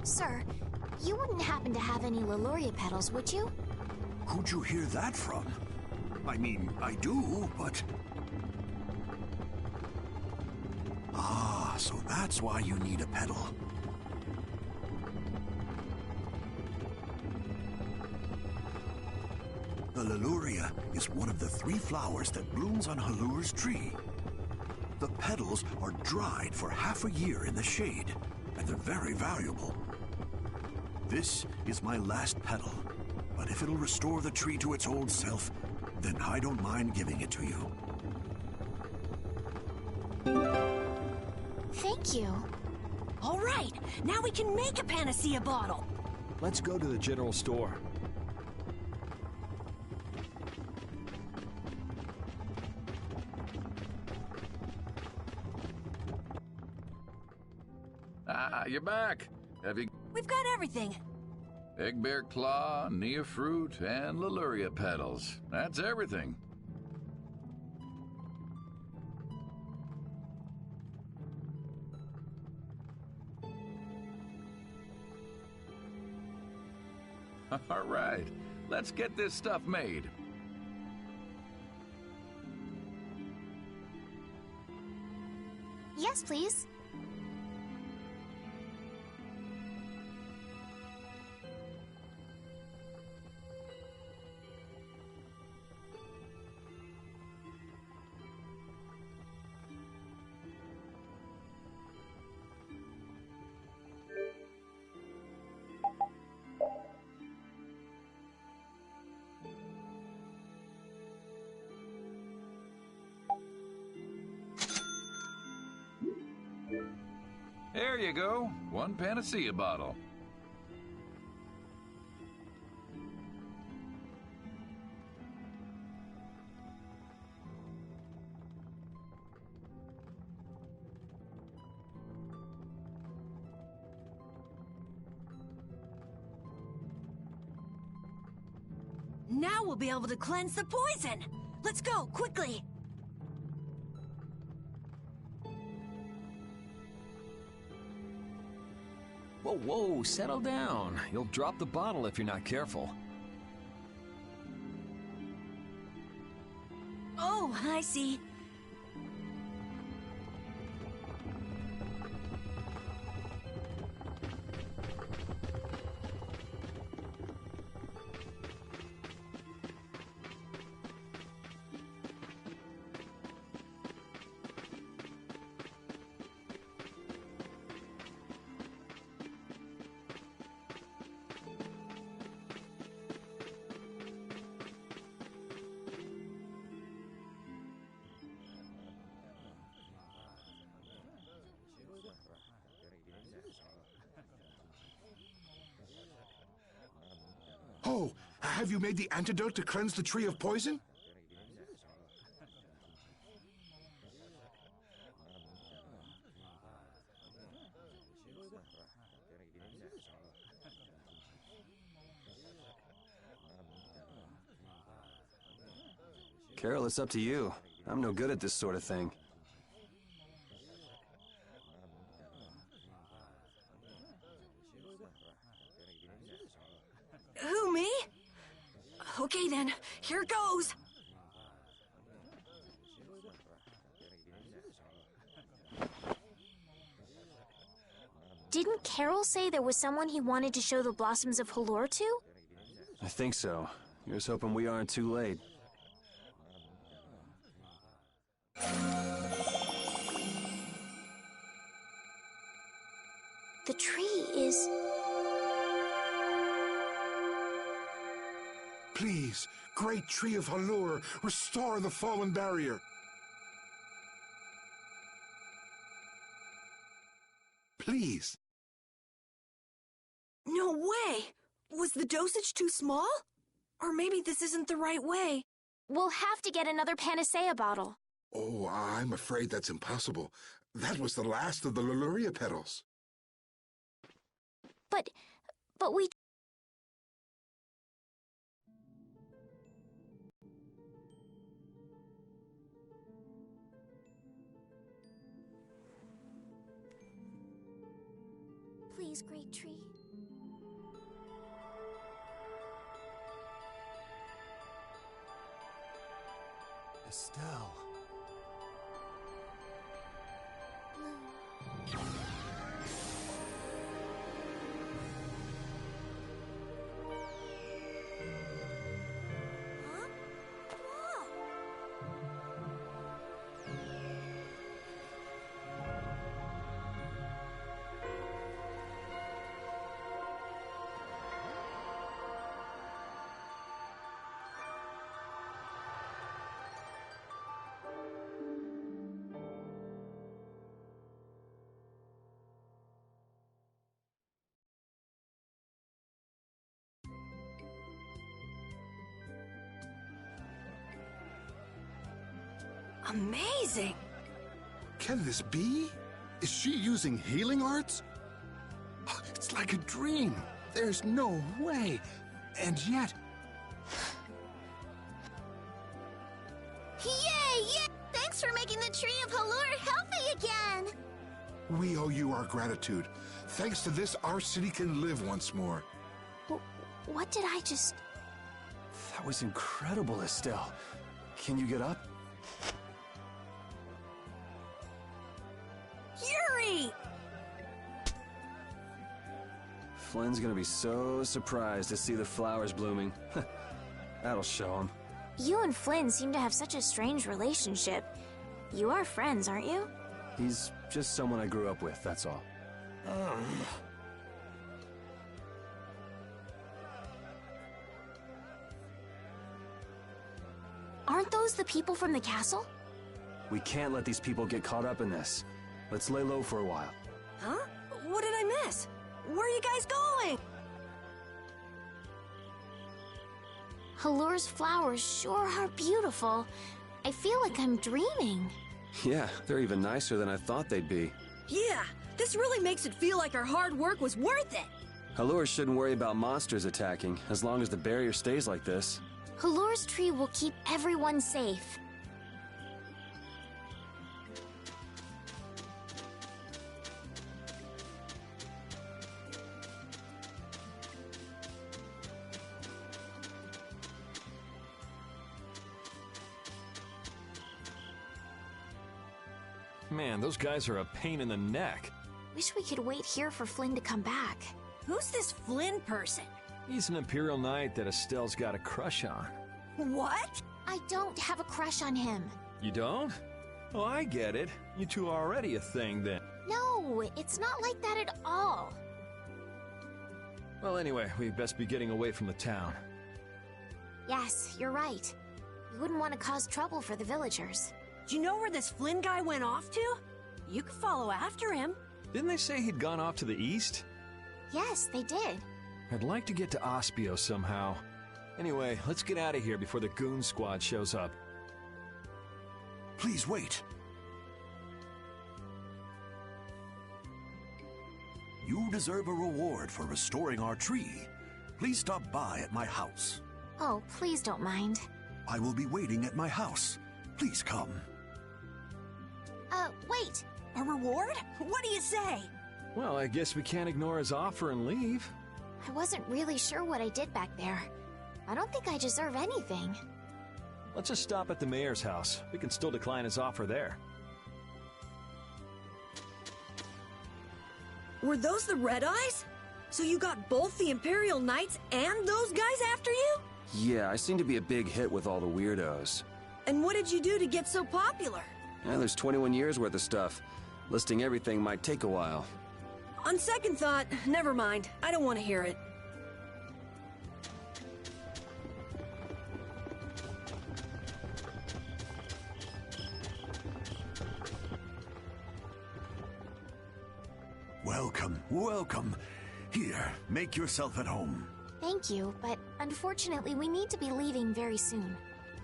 Sir, you wouldn't happen to have any Leluria petals, would you? Who'd you hear that from? I mean, I do, but... Ah, so that's why you need a petal. The Leluria is one of the 3 flowers that blooms on Halur's tree. The petals are dried for half a year in the shade, and they're very valuable. This is my last petal, but if it'll restore the tree to its old self, then I don't mind giving it to you. Thank you. All right, now we can make a panacea bottle. Let's go to the general store. Ah, you're back. Have you... We've got everything. Egg bear claw, Nia fruit, and Leluria petals. That's everything. All right, let's get this stuff made. Yes, please. There you go, 1 panacea bottle. Now we'll be able to cleanse the poison. Let's go, quickly. Whoa, whoa, settle down. You'll drop the bottle if you're not careful. Oh, I see. Oh, have you made the antidote to cleanse the tree of poison? Carol, it's up to you. I'm no good at this sort of thing. Who, me? Okay then, here goes. Didn't Carol say there was someone he wanted to show the blossoms of Halur to? I think so. Here's hoping we aren't too late. The tree is... Please, great tree of Halur, restore the fallen barrier. Please. No way! Was the dosage too small? Or maybe this isn't the right way. We'll have to get another panacea bottle. Oh, I'm afraid that's impossible. That was the last of the Leluria petals. But we... Please, Great Tree. Estelle. Amazing! Can this be? Is she using healing arts? It's like a dream. There's no way. And yet... Yay! Yay! Thanks for making the Tree of Halure healthy again! We owe you our gratitude. Thanks to this, our city can live once more. What did I just... That was incredible, Estelle. Can you get up? Yuri! Flynn's gonna be so surprised to see the flowers blooming. That'll show him. You and Flynn seem to have such a strange relationship. You are friends, aren't you? He's just someone I grew up with, that's all. Aren't those the people from the castle? We can't let these people get caught up in this. Let's lay low for a while. Huh? What did I miss? Where are you guys going? Halure's flowers sure are beautiful. I feel like I'm dreaming. Yeah, they're even nicer than I thought they'd be. Yeah, this really makes it feel like our hard work was worth it. Halure shouldn't worry about monsters attacking, as long as the barrier stays like this. Halure's tree will keep everyone safe. Man, those guys are a pain in the neck. Wish we could wait here for Flynn to come back. Who's this Flynn person? He's an Imperial Knight that Estelle's got a crush on. What? I don't have a crush on him. You don't? Oh, I get it. You two are already a thing then. No, it's not like that at all. Well, anyway, we'd best be getting away from the town. Yes, you're right. We wouldn't want to cause trouble for the villagers. Do you know where this Flynn guy went off to? You could follow after him. Didn't they say he'd gone off to the east? Yes, they did. I'd like to get to Ospio somehow. Anyway, let's get out of here before the goon squad shows up. Please wait. You deserve a reward for restoring our tree. Please stop by at my house. Oh, please don't mind. I will be waiting at my house. Please come. Wait. A reward? What do you say? Well, I guess we can't ignore his offer and leave. I wasn't really sure what I did back there. I don't think I deserve anything. Let's just stop at the mayor's house. We can still decline his offer there. Were those the Red Eyes? So you got both the Imperial Knights and those guys after you? Yeah, I seem to be a big hit with all the weirdos. And what did you do to get so popular? There's 21 years worth of stuff. Listing everything might take a while. On second thought, never mind. I don't want to hear it. Welcome, welcome. Here, make yourself at home. Thank you, but unfortunately we need to be leaving very soon.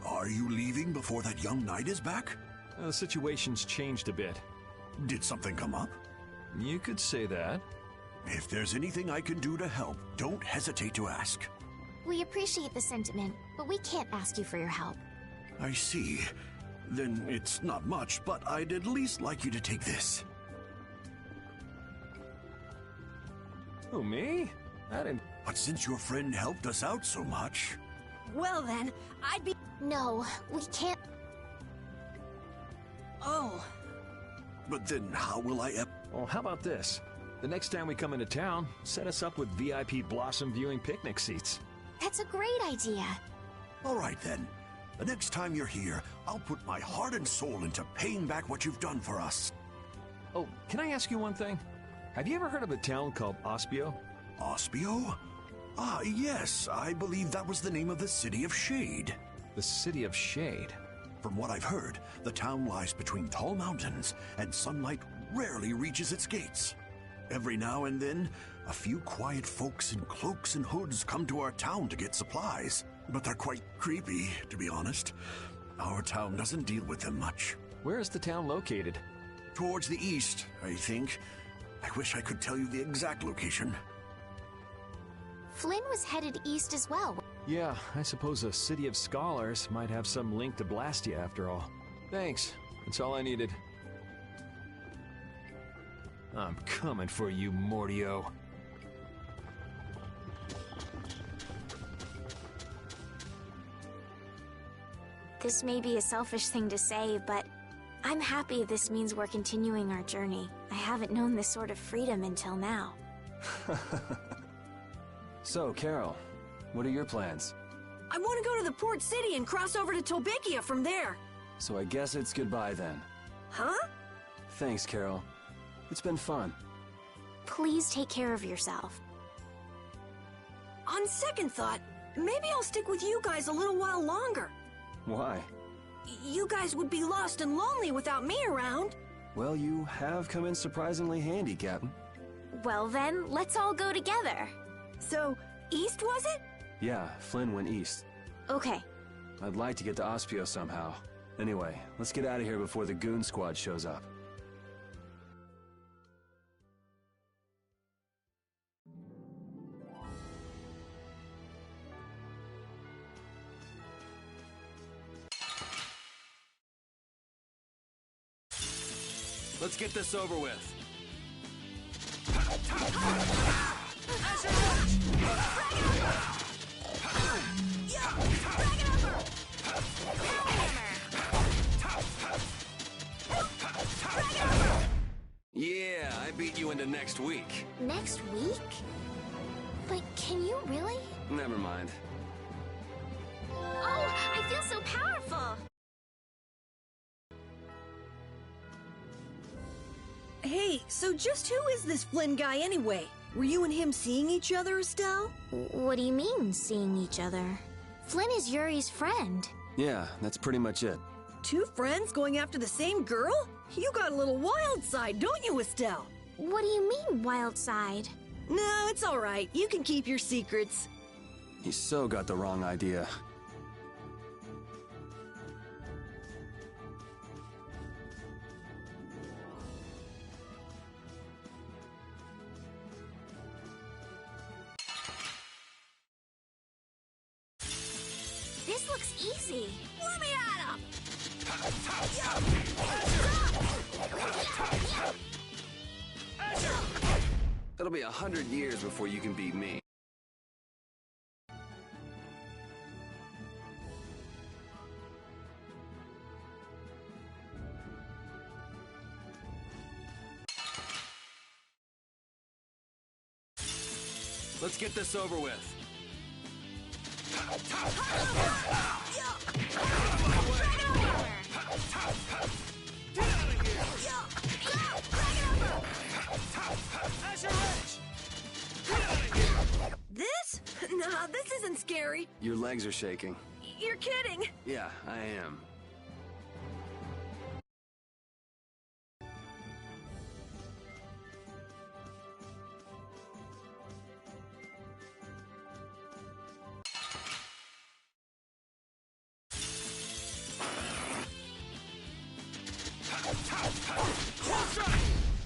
Are you leaving before that young knight is back? The situation's changed a bit. Did something come up? You could say that. If there's anything I can do to help, don't hesitate to ask. We appreciate the sentiment, but we can't ask you for your help. I see. Then it's not much, but I'd at least like you to take this. Who, me? I didn't... But since your friend helped us out so much... Well then, I'd be... No, we can't. Oh. But then how will I Well, how about this? The next time we come into town, set us up with VIP blossom viewing picnic seats. That's a great idea. All right then. The next time you're here, I'll put my heart and soul into paying back what you've done for us. Oh, can I ask you one thing? Have you ever heard of a town called Ospio? Ospio? Ah, yes. I believe that was the name of the City of Shade. The City of Shade? From what I've heard, the town lies between tall mountains, and sunlight rarely reaches its gates. Every now and then, a few quiet folks in cloaks and hoods come to our town to get supplies. But they're quite creepy, to be honest. Our town doesn't deal with them much. Where is the town located? Towards the east, I think. I wish I could tell you the exact location. Flynn was headed east as well. Yeah, I suppose a city of scholars might have some link to Blastia after all. Thanks. That's all I needed. I'm coming for you, Mortio. This may be a selfish thing to say, but I'm happy this means we're continuing our journey. I haven't known this sort of freedom until now. So, Carol, what are your plans? I want to go to the port city and cross over to Tolbikia from there. So I guess it's goodbye then. Huh? Thanks, Carol. It's been fun. Please take care of yourself. On second thought, maybe I'll stick with you guys a little while longer. Why? You guys would be lost and lonely without me around. Well, you have come in surprisingly handy, Captain. Well then, let's all go together. So, east was it? Yeah, Flynn went east. Okay. I'd like to get to Ospio somehow. Anyway, let's get out of here before the goon squad shows up. Let's get this over with. Yeah, I beat you into next week. Next week? But can you really? Never mind. Oh, I feel so powerful! Hey, so just who is this Flynn guy anyway? Were you and him seeing each other, Estelle? What do you mean, seeing each other? Flynn is Yuri's friend. Yeah, that's pretty much it. Two friends going after the same girl? You got a little wild side, don't you, Estelle? What do you mean, wild side? No, it's all right. You can keep your secrets. He so got the wrong idea. This looks easy. Let me at him! It'll be 100 years before you can beat me. Let's get this over with. This? Nah, this isn't scary. Your legs are shaking. You're kidding. Yeah, I am.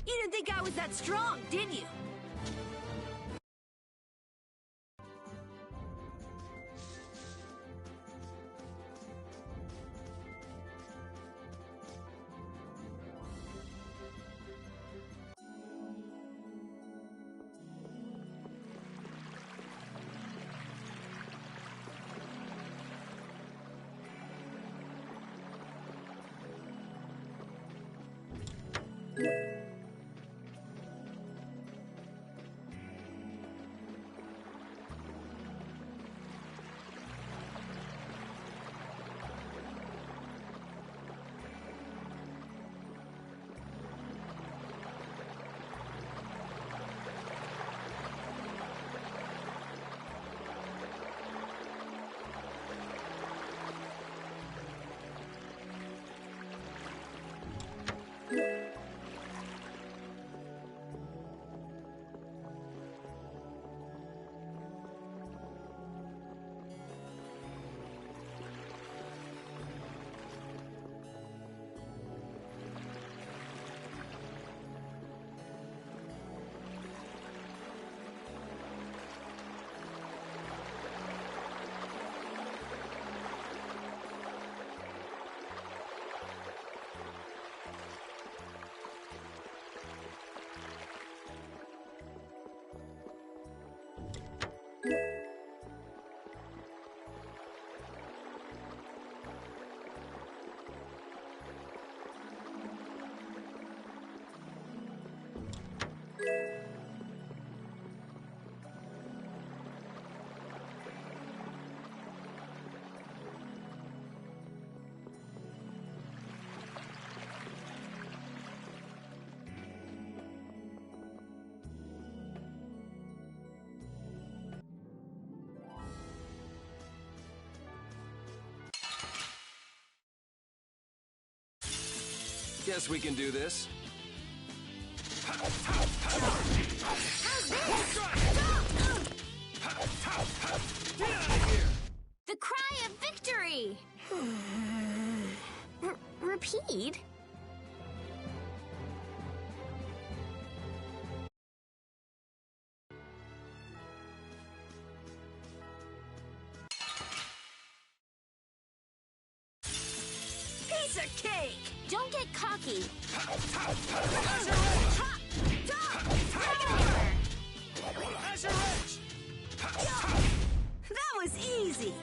You didn't think I was that strong, did you? guess we can do this. The cry of victory! Repeat? Piece of cake! Don't get cocky. That was easy!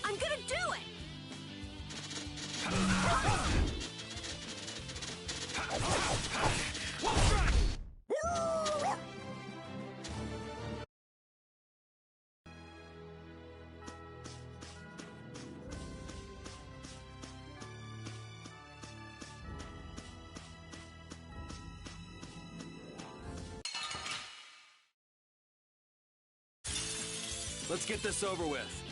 I'm gonna do it! Let's get this over with.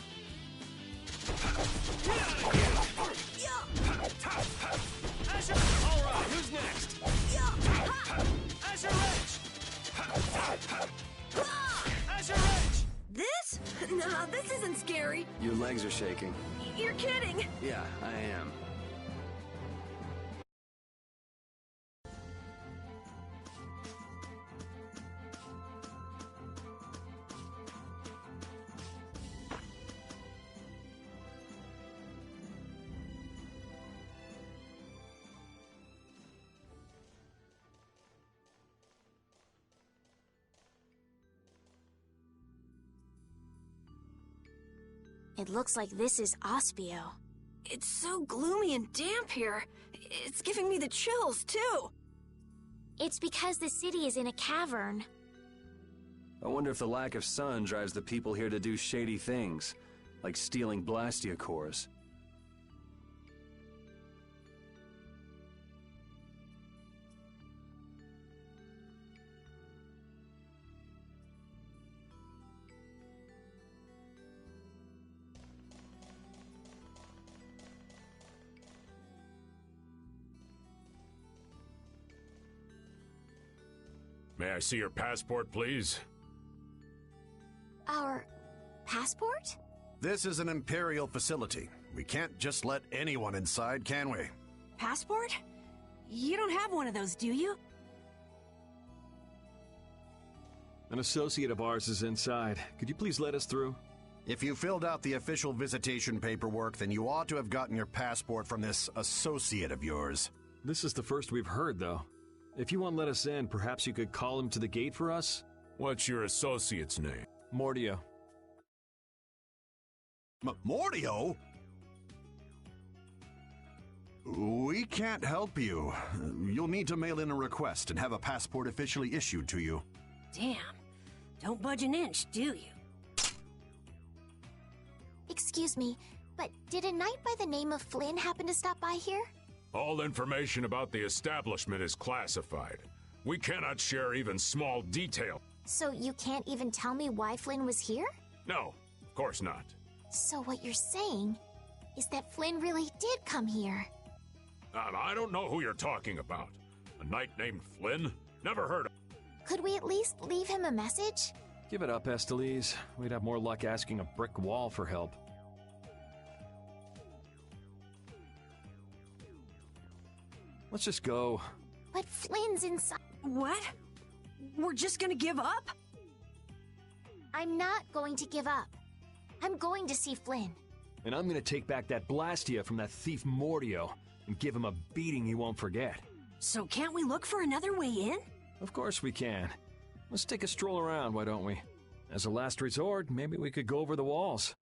All right, who's next? This? Nah, this isn't scary. Your legs are shaking. You're kidding. Yeah, I am. It looks like this is Ospio. It's so gloomy and damp here. It's giving me the chills, too. It's because the city is in a cavern. I wonder if the lack of sun drives the people here to do shady things, like stealing Blastia cores. May I see your passport, please? Our passport? This is an Imperial facility. We can't just let anyone inside, can we? Passport? You don't have one of those, do you? An associate of ours is inside. Could you please let us through? If you filled out the official visitation paperwork, then you ought to have gotten your passport from this associate of yours. This is the first we've heard, though. If you won't let us in, perhaps you could call him to the gate for us? What's your associate's name? Mordio. Mordio? We can't help you. You'll need to mail in a request and have a passport officially issued to you. Damn. Don't budge an inch, do you? Excuse me, but did a knight by the name of Flynn happen to stop by here? All information about the establishment is classified. We cannot share even small detail. So you can't even tell me why Flynn was here? No, of course not. So what you're saying is that Flynn really did come here. I don't know who you're talking about. A knight named Flynn? Never heard of. Could we at least leave him a message? Give it up, Estelise. We'd have more luck asking a brick wall for help. Let's just go. But Flynn's inside. What? We're just gonna give up? I'm not going to give up. I'm going to see Flynn. And I'm gonna take back that Blastia from that thief Mordio and give him a beating he won't forget. So can't we look for another way in? Of course we can. Let's take a stroll around, why don't we? As a last resort, maybe we could go over the walls.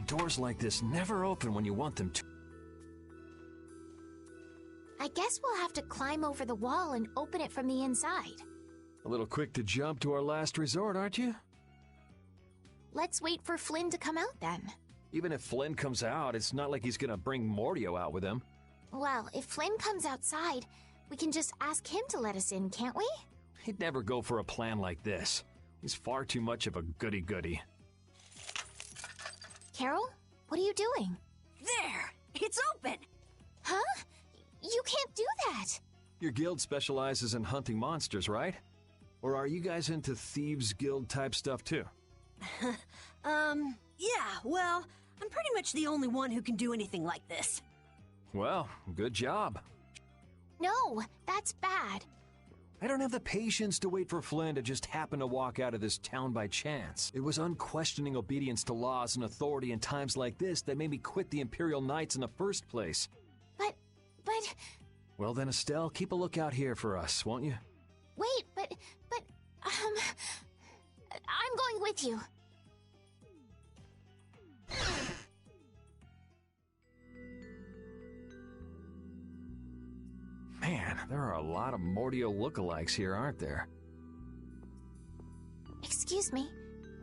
Doors like this never open when you want them to. I guess we'll have to climb over the wall and open it from the inside. A little quick to jump to our last resort, aren't you? Let's wait for Flynn to come out then. Even if Flynn comes out, it's not like he's gonna bring Mordio out with him. Well, if Flynn comes outside, we can just ask him to let us in, can't we? He'd never go for a plan like this. He's far too much of a goody-goody. Carol, what are you doing? There! It's open! Huh? You can't do that! Your guild specializes in hunting monsters, right? Or are you guys into Thieves Guild type stuff too? Yeah, well, I'm pretty much the only one who can do anything like this. Well, good job. No, that's bad. I don't have the patience to wait for Flynn to just happen to walk out of this town by chance. It was unquestioning obedience to laws and authority in times like this that made me quit the Imperial Knights in the first place. But... Well then, Estelle, keep a lookout here for us, won't you? Wait, but... I'm going with you. Man, there are a lot of Mordio lookalikes here, aren't there? Excuse Excuse me.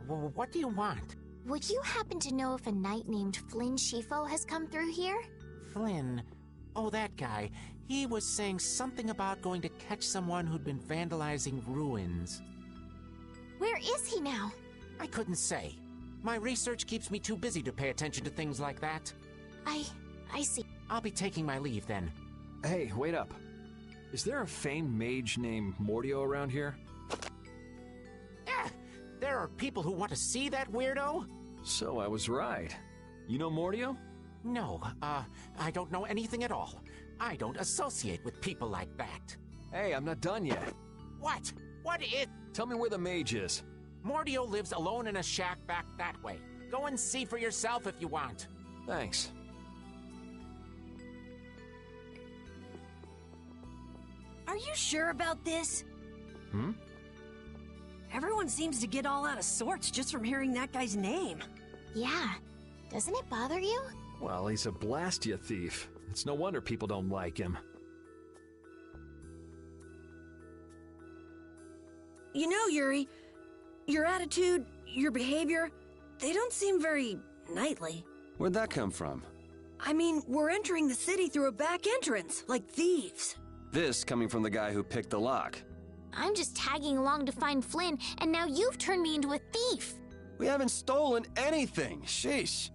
What do you want? Would you happen to know if a knight named Flynn Shifo has come through here? Flynn? Oh, that guy. He was saying something about going to catch someone who'd been vandalizing ruins. Where is he now? I couldn't say. My research keeps me too busy to pay attention to things like that. I see. I'll be taking my leave then. Hey, wait up. Is there a famed mage named Mordio around here? There are people who want to see that weirdo? So I was right. You know Mordio? No, I don't know anything at all. I don't associate with people like that. Hey, I'm not done yet. What? What is... Tell me where the mage is. Mordio lives alone in a shack back that way. Go and see for yourself if you want. Thanks. Are you sure about this? Hmm? Everyone seems to get all out of sorts just from hearing that guy's name. Yeah. Doesn't it bother you? Well, he's a Blastia thief. It's no wonder people don't like him. You know, Yuri, your attitude, your behavior, they don't seem very knightly. Where'd that come from? I mean, we're entering the city through a back entrance, like thieves. This coming from the guy who picked the lock. I'm just tagging along to find Flynn, and now you've turned me into a thief. We haven't stolen anything. Sheesh.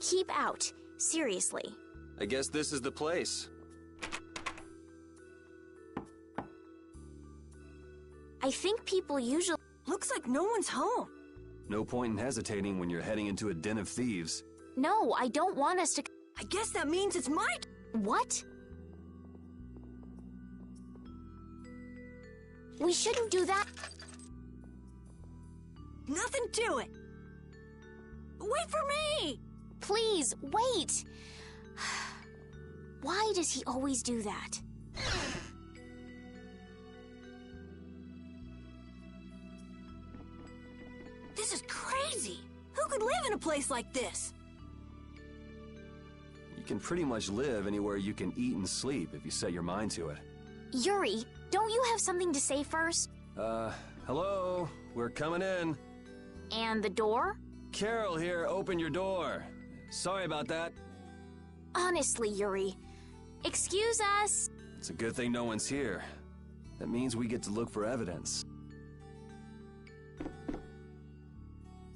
Keep out. Seriously. I guess this is the place. I think people usually... Looks like no one's home. No point in hesitating when you're heading into a den of thieves. No, I don't want us to... I guess that means it's my... What? We shouldn't do that. Nothing to it. Wait for me! Please, wait! Why does he always do that? This is crazy! Who could live in a place like this? You can pretty much live anywhere you can eat and sleep if you set your mind to it. Yuri, don't you have something to say first? Hello? We're coming in. And the door? Carol here, open your door. Sorry about that. Honestly, Yuri. Excuse us. It's a good thing no one's here. That means we get to look for evidence.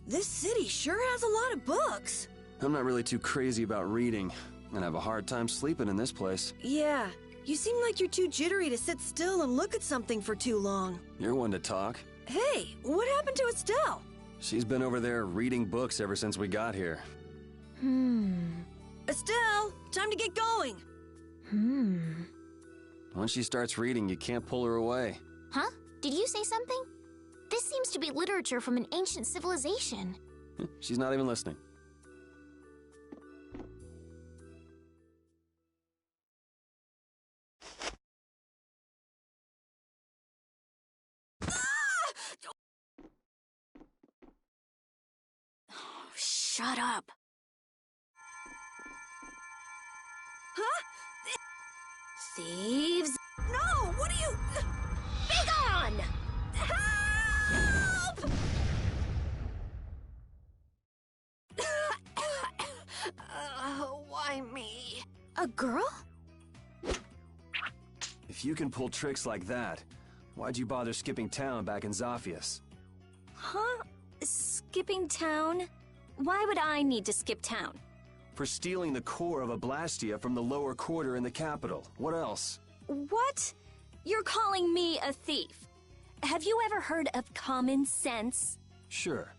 This city sure has a lot of books. I'm not really too crazy about reading, and I have a hard time sleeping in this place. Yeah, you seem like you're too jittery to sit still and look at something for too long. You're one to talk. Hey, what happened to Estelle? She's been over there reading books ever since we got here. Estelle, time to get going. Once she starts reading, you can't pull her away. Huh? Did you say something? This seems to be literature from an ancient civilization. She's not even listening. Shut up. Huh? Thieves? No, what are you... Be gone! Help! Why me? A girl? If you can pull tricks like that, why'd you bother skipping town back in Zaphias? Huh? Skipping town? Why would I need to skip town? For stealing the core of a Blastia from the lower quarter in the capital. What else? What? You're calling me a thief? Have you ever heard of common sense? Sure.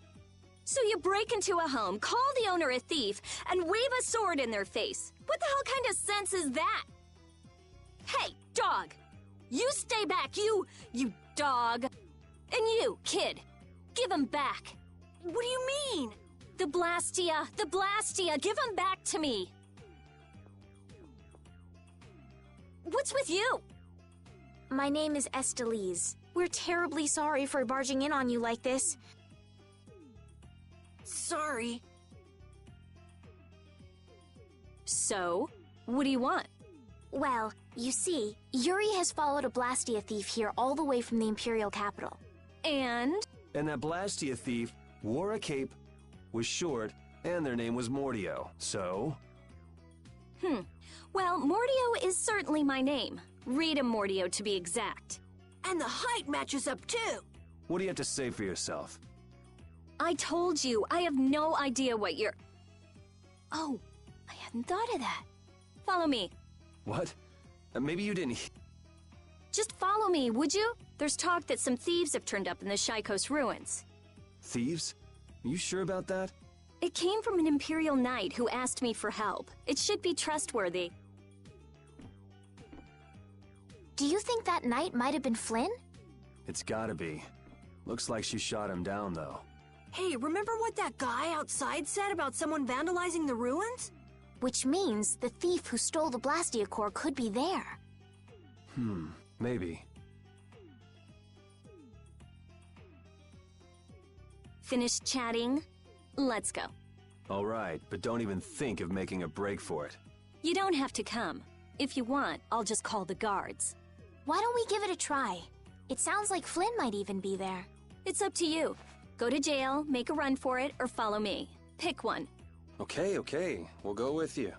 So you break into a home, call the owner a thief, and wave a sword in their face. What the hell kind of sense is that? Hey, dog! You stay back, you dog! And you, kid, give him back. What do you mean? The Blastia, give him back to me. What's with you? My name is Estelise. We're terribly sorry for barging in on you like this. Sorry. So, what do you want? Well, you see, Yuri has followed a Blastia thief here all the way from the Imperial capital. And that Blastia thief wore a cape, was short, and their name was Mordio, so... Well, Mordio is certainly my name. Rita Mordio, to be exact. And the height matches up, too. What do you have to say for yourself? I told you, I have no idea what you're... Oh, I hadn't thought of that. Follow me. What? Maybe you didn't... Just follow me, would you? There's talk that some thieves have turned up in the Shaikos ruins. Thieves? Are you sure about that? It came from an Imperial Knight who asked me for help. It should be trustworthy. Do you think that knight might have been Flynn? It's gotta be. Looks like she shot him down, though. Hey, remember what that guy outside said about someone vandalizing the ruins? Which means the thief who stole the Blastia core could be there. Maybe. Finished chatting? Let's go. All right, but don't even think of making a break for it. You don't have to come. If you want, I'll just call the guards. Why don't we give it a try? It sounds like Flynn might even be there. It's up to you. Go to jail, make a run for it, or follow me. Pick one. Okay. We'll go with you.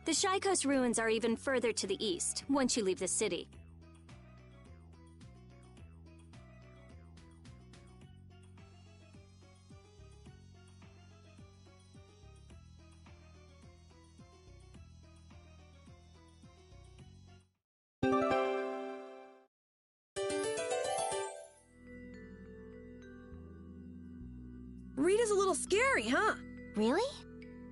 The Shaikos ruins are even further to the east, once you leave the city. Rita's a little scary, huh? Really?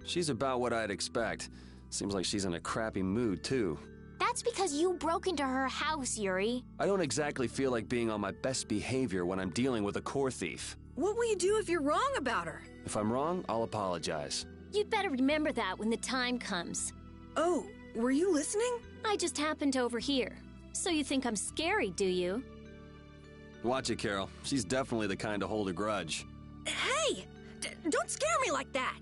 She's about what I'd expect. Seems like she's in a crappy mood, too. That's because you broke into her house, Yuri. I don't exactly feel like being on my best behavior when I'm dealing with a core thief. What will you do if you're wrong about her? If I'm wrong, I'll apologize. You'd better remember that when the time comes. Oh, were you listening? I just happened to overhear. So you think I'm scary, do you? Watch it, Carol. She's definitely the kind to hold a grudge. Hey! Don't scare me like that!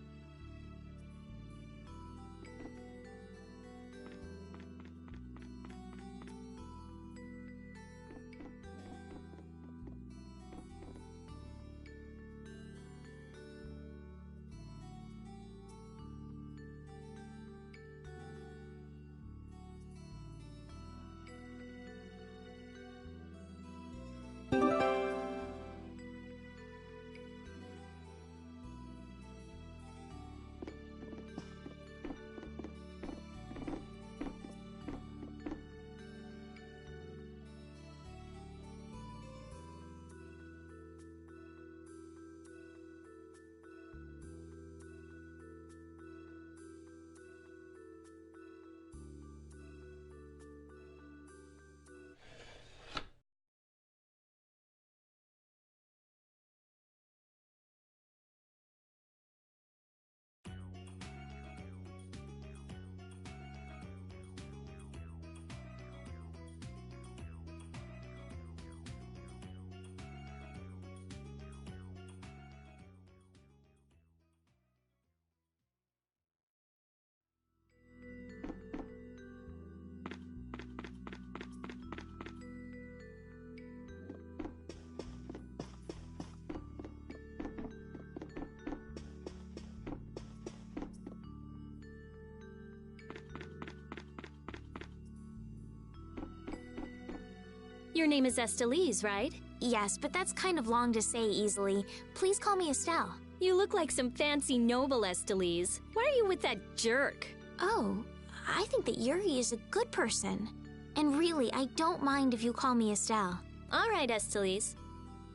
Your name is Estelise, right? Yes, but that's kind of long to say easily. Please call me Estelle. You look like some fancy noble, Estelise. Why are you with that jerk? Oh, I think that Yuri is a good person. And really, I don't mind if you call me Estelle. All right, Estelise.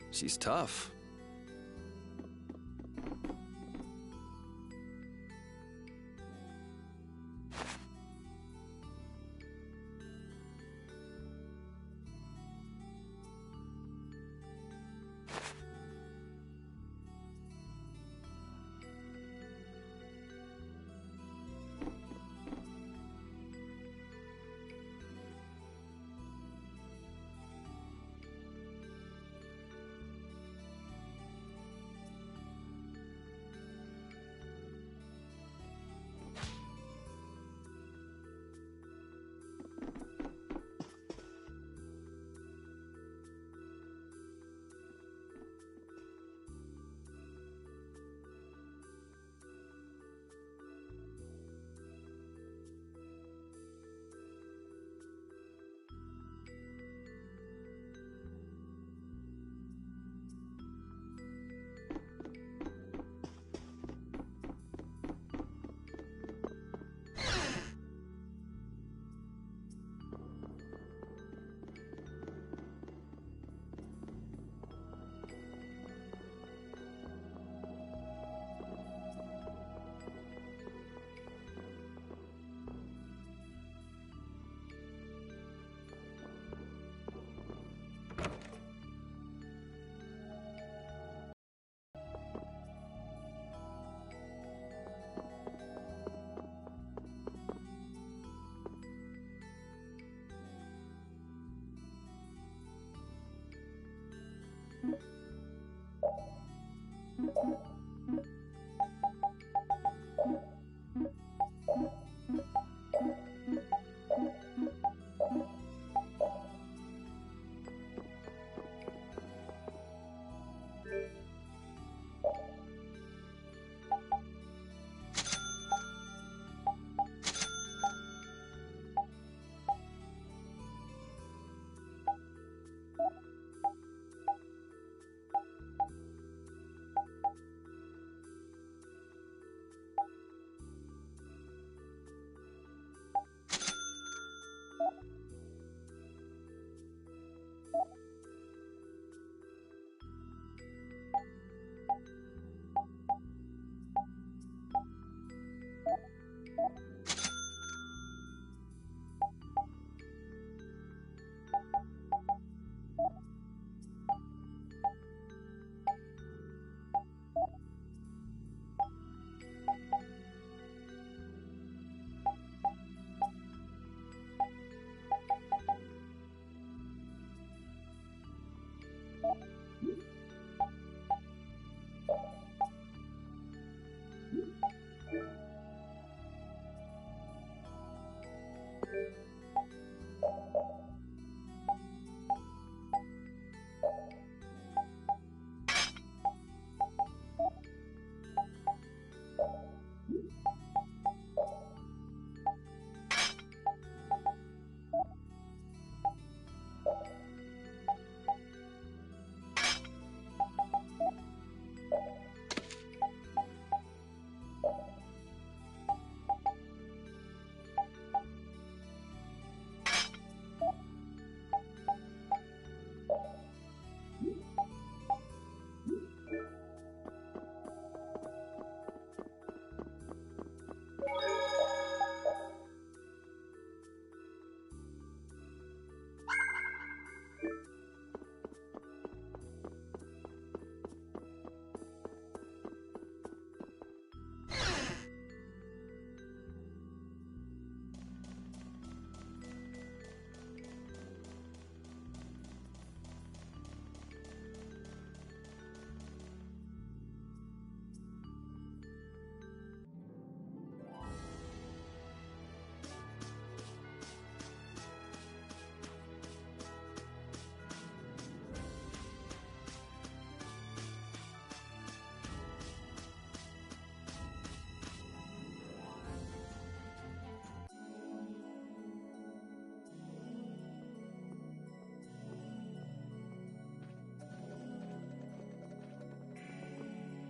She's tough.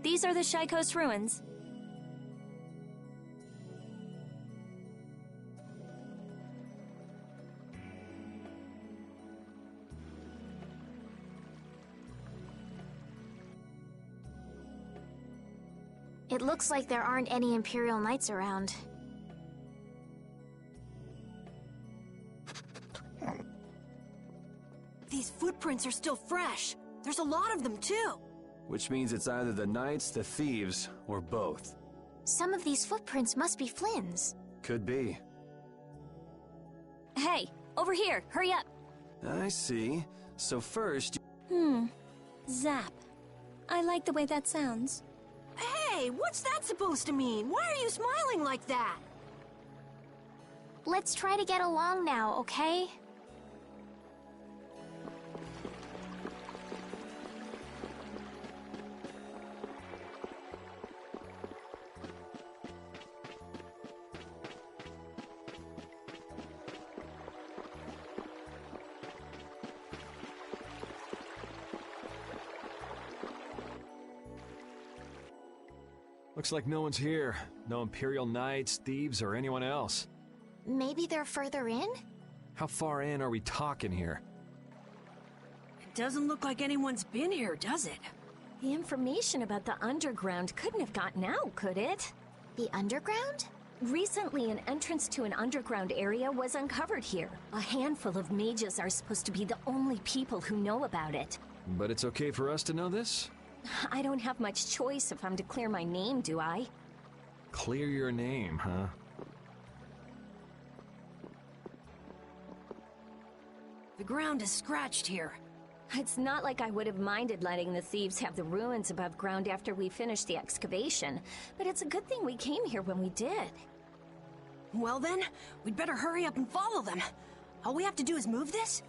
these are the Shaikos ruins. It looks like there aren't any Imperial Knights around. These footprints are still fresh. There's a lot of them, too. Which means it's either the knights, the thieves, or both. Some of these footprints must be Flynn's. Could be. Hey, over here, hurry up. I see. So first... Zap. I like the way that sounds. Hey, what's that supposed to mean? Why are you smiling like that? Let's try to get along now, okay? Looks like no one's here. No Imperial Knights, thieves, or anyone else. Maybe they're further in? How far in are we talking here? It doesn't look like anyone's been here, does it? The information about the underground couldn't have gotten out, could it? The underground? Recently, an entrance to an underground area was uncovered here. A handful of mages are supposed to be the only people who know about it. But it's okay for us to know this? I don't have much choice if I'm to clear my name, do I? Clear your name, huh? The ground is scratched here. It's not like I would have minded letting the thieves have the ruins above ground after we finished the excavation, but it's a good thing we came here when we did. Well then, we'd better hurry up and follow them. All we have to do is move this?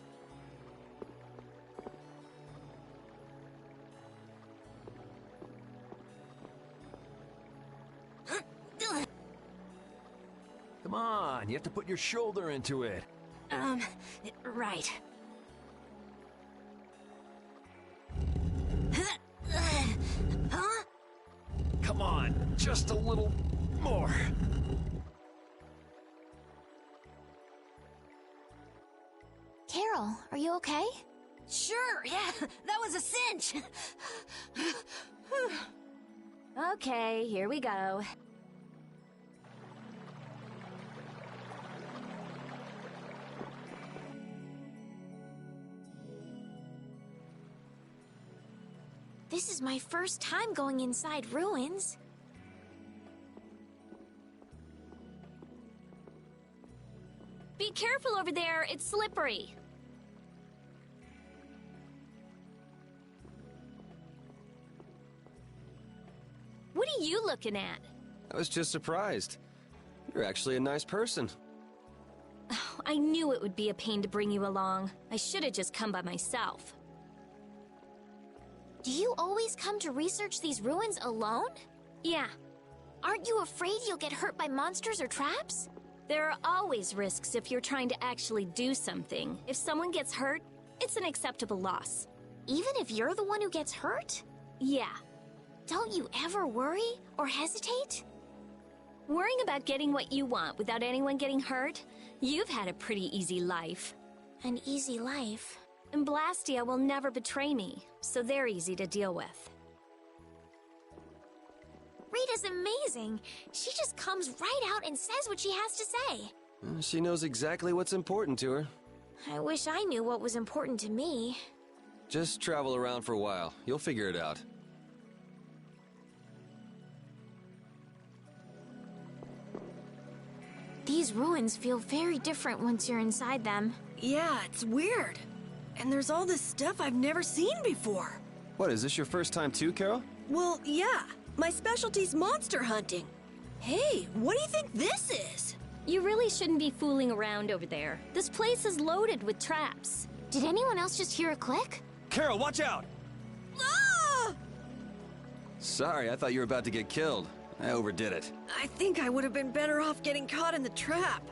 Come on, you have to put your shoulder into it. Right. Huh? Come on, just a little more. Carol, are you okay? Sure, yeah, that was a cinch. Okay, here we go. This is my first time going inside ruins. Be careful over there, it's slippery. What are you looking at? I was just surprised. You're actually a nice person. Oh, I knew it would be a pain to bring you along. I should have just come by myself. Do you always come to research these ruins alone? Yeah. Aren't you afraid you'll get hurt by monsters or traps? There are always risks if you're trying to actually do something. If someone gets hurt, it's an acceptable loss. Even if you're the one who gets hurt? Yeah. Don't you ever worry or hesitate? Worrying about getting what you want without anyone getting hurt? You've had a pretty easy life. An easy life? And Blastia will never betray me, so they're easy to deal with. Rita's amazing. She just comes right out and says what she has to say. She knows exactly what's important to her. I wish I knew what was important to me. Just travel around for a while. You'll figure it out. These ruins feel very different once you're inside them. Yeah, it's weird. And there's all this stuff I've never seen before. What, is this your first time too, Carol? Well, yeah. My specialty's monster hunting. Hey, what do you think this is? You really shouldn't be fooling around over there. This place is loaded with traps. Did anyone else just hear a click? Carol, watch out! Ah! Sorry, I thought you were about to get killed. I overdid it. I think I would have been better off getting caught in the trap.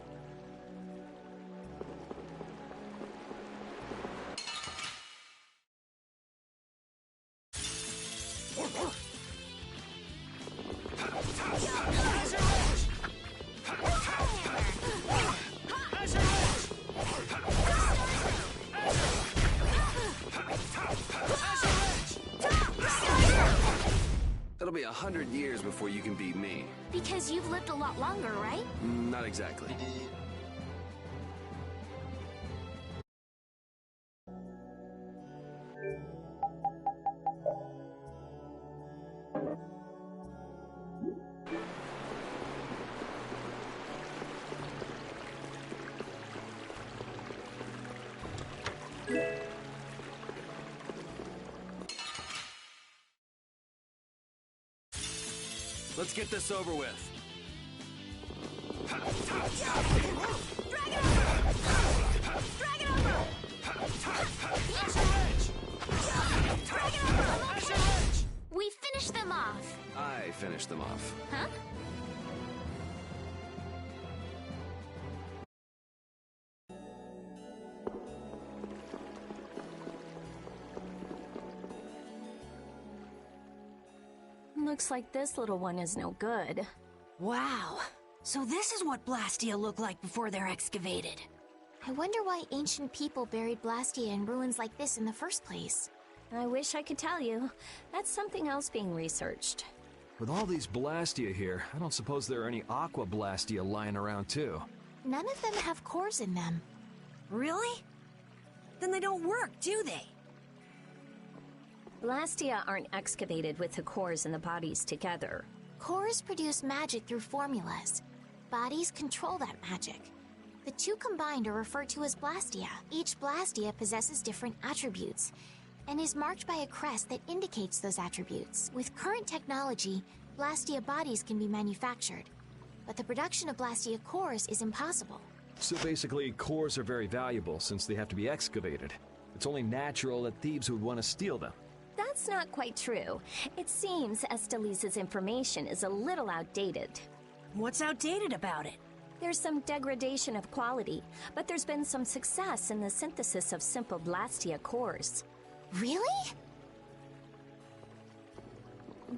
It'll be 100 years before you can beat me. Because you've lived a lot longer, right? Not exactly. Let's get this over with. We finished them off. I finished them off. Huh? Looks like this little one is no good. Wow. So this is what Blastia looked like before they're excavated. I wonder why ancient people buried Blastia in ruins like this in the first place. I wish I could tell you. That's something else being researched. With all these Blastia here, I don't suppose there are any Aqua Blastia lying around too. None of them have cores in them. Really? Then they don't work, do they? Blastia aren't excavated with the cores and the bodies together. Cores produce magic through formulas. Bodies control that magic. The two combined are referred to as Blastia. Each Blastia possesses different attributes and is marked by a crest that indicates those attributes. With current technology, Blastia bodies can be manufactured, but the production of Blastia cores is impossible. So basically, cores are very valuable since they have to be excavated. It's only natural that thieves would want to steal them. That's not quite true. It seems Estelise's information is a little outdated. What's outdated about it? There's some degradation of quality, but there's been some success in the synthesis of simple Blastia cores. Really?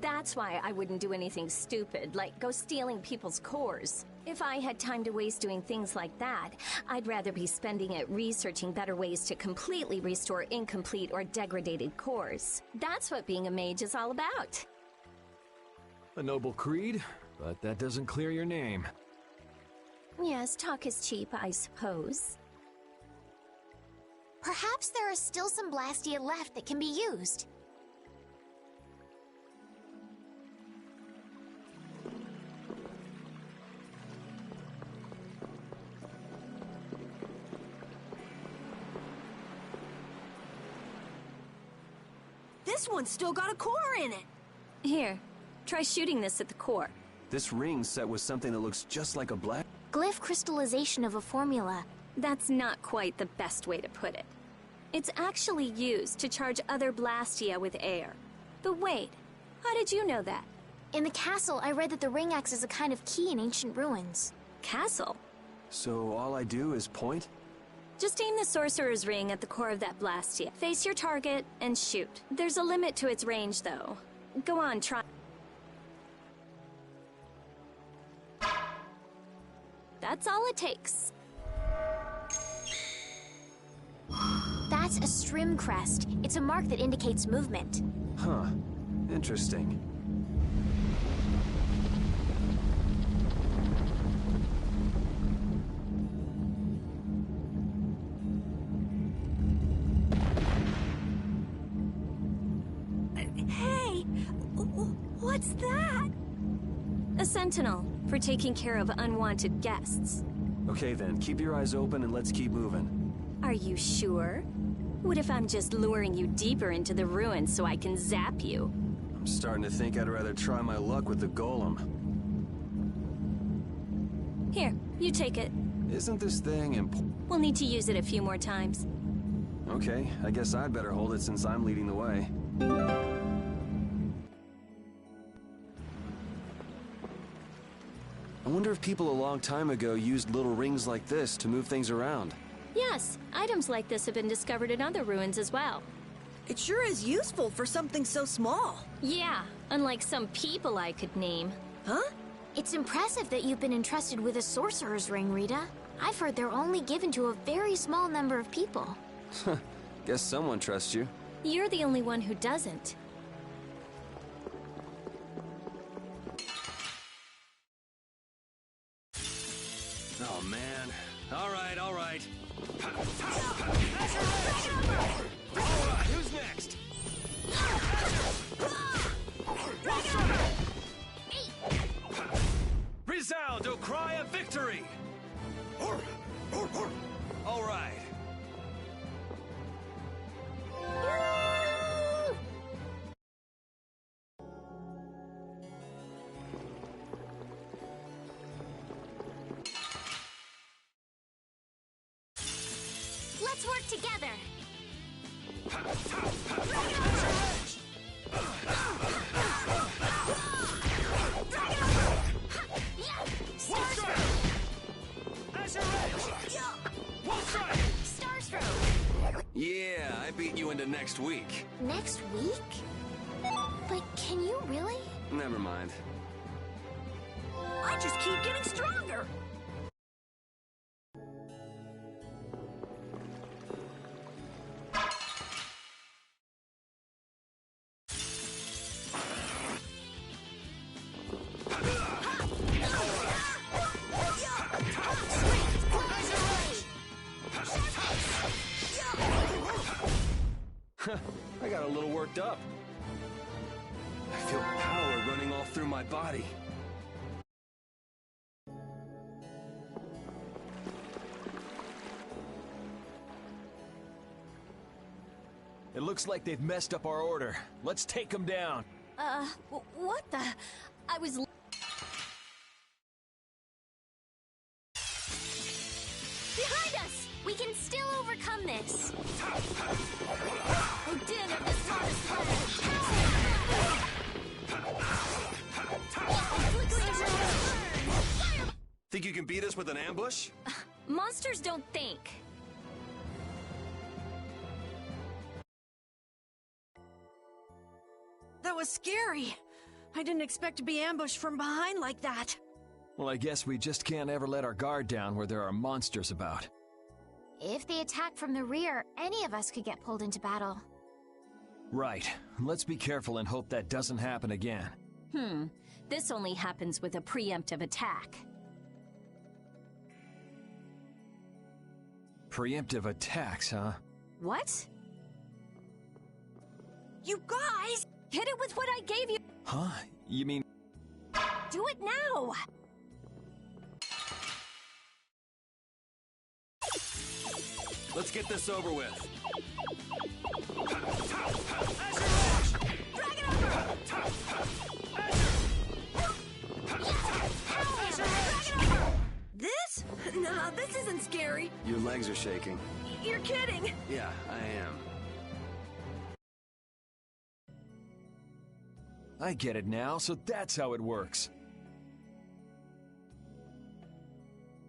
That's why I wouldn't do anything stupid, like go stealing people's cores. If I had time to waste doing things like that, I'd rather be spending it researching better ways to completely restore incomplete or degraded cores. That's what being a mage is all about. A noble creed, but that doesn't clear your name. Yes, talk is cheap, I suppose. Perhaps there are still some Blastia left that can be used. This one's still got a core in it. Here, try shooting this at the core. This ring's set with something that looks just like a black... Glyph crystallization of a formula. That's not quite the best way to put it. It's actually used to charge other Blastia with air. But wait, how did you know that? In the castle, I read that the ring acts as a kind of key in ancient ruins. Castle? So all I do is point? Just aim the sorcerer's ring at the core of that Blastia. Face your target and shoot. There's a limit to its range, though. Go on, try. That's all it takes. That's a Strim crest. It's a mark that indicates movement. Huh. Interesting. Hey! What's that? A sentinel, for taking care of unwanted guests. Okay then, keep your eyes open and let's keep moving. Are you sure? What if I'm just luring you deeper into the ruins so I can zap you? I'm starting to think I'd rather try my luck with the golem. Here, you take it. Isn't this thing important? We'll need to use it a few more times. Okay, I guess I'd better hold it since I'm leading the way. I wonder if people a long time ago used little rings like this to move things around. Yes, items like this have been discovered in other ruins as well. It sure is useful for something so small. Yeah, unlike some people I could name. Huh? It's impressive that you've been entrusted with a sorcerer's ring, Rita. I've heard they're only given to a very small number of people. Guess someone trusts you. You're the only one who doesn't. Oh, man. All right, all right. All right, who's next? Resound, O cry of victory! All right. Let's work together. Yeah, I beat you into next week. Next week? But can you really? Never mind. I just keep getting stronger. I got a little worked up. I feel power running all through my body. It looks like they've messed up our order. Let's take them down. What the? I was... Behind us! We can still overcome this. Odin of the Stardust Flash! Think you can beat us with an ambush? Monsters don't think. That was scary. I didn't expect to be ambushed from behind like that. Well, I guess we just can't ever let our guard down where there are monsters about. If they attack from the rear, any of us could get pulled into battle. Right. Let's be careful and hope that doesn't happen again. This only happens with a preemptive attack. Preemptive attacks, huh? What? You guys! Hit it with what I gave you! Huh? You mean... Do it now! Let's get this over with. This? No, this isn't scary. Your legs are shaking. You're kidding. Yeah, I am. I get it now, so that's how it works.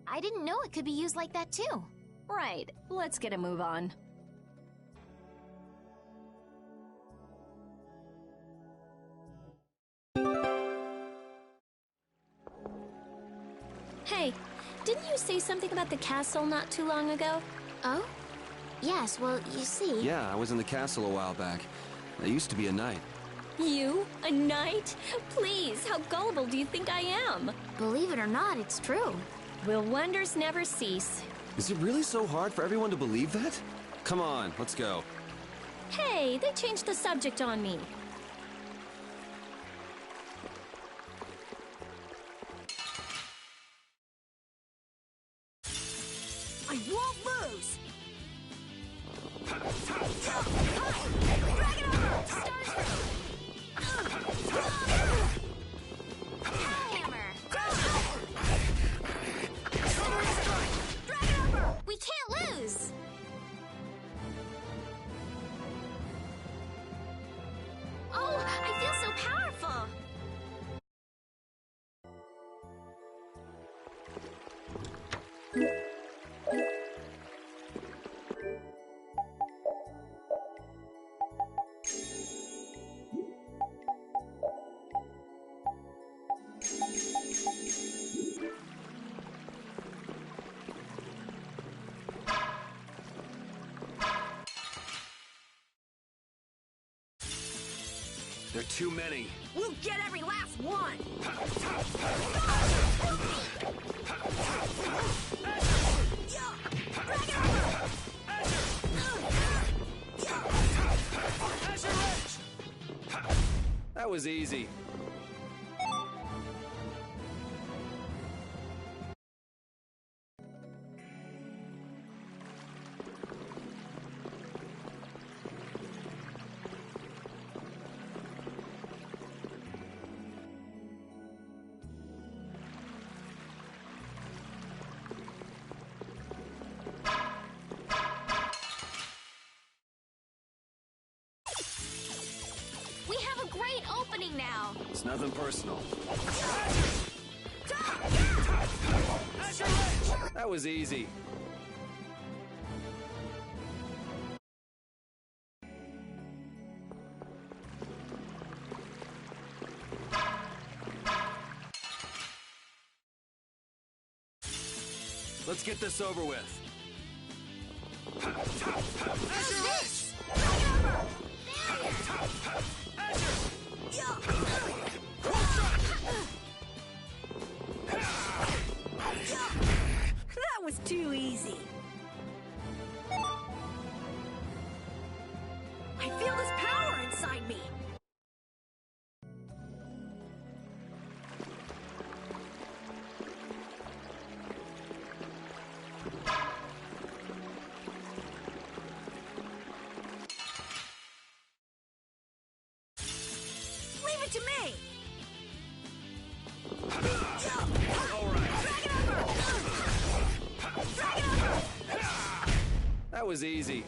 I didn't know it could be used like that too. Right, let's get a move on. Hey, didn't you say something about the castle not too long ago? Oh? Yes, well, you see... Yeah, I was in the castle a while back. I used to be a knight. You? A knight? Please, how gullible do you think I am? Believe it or not, it's true. Will wonders never cease? Is it really so hard for everyone to believe that? Come on, let's go. Hey, they changed the subject on me. I won't lose! We can't lose! Oh, I feel so powerful! There are too many. We'll get every last one! That was easy. We have a great opening now. It's nothing personal. That was easy. Let's get this over with. That was too easy. I feel this power inside me. Leave it to me. That was easy.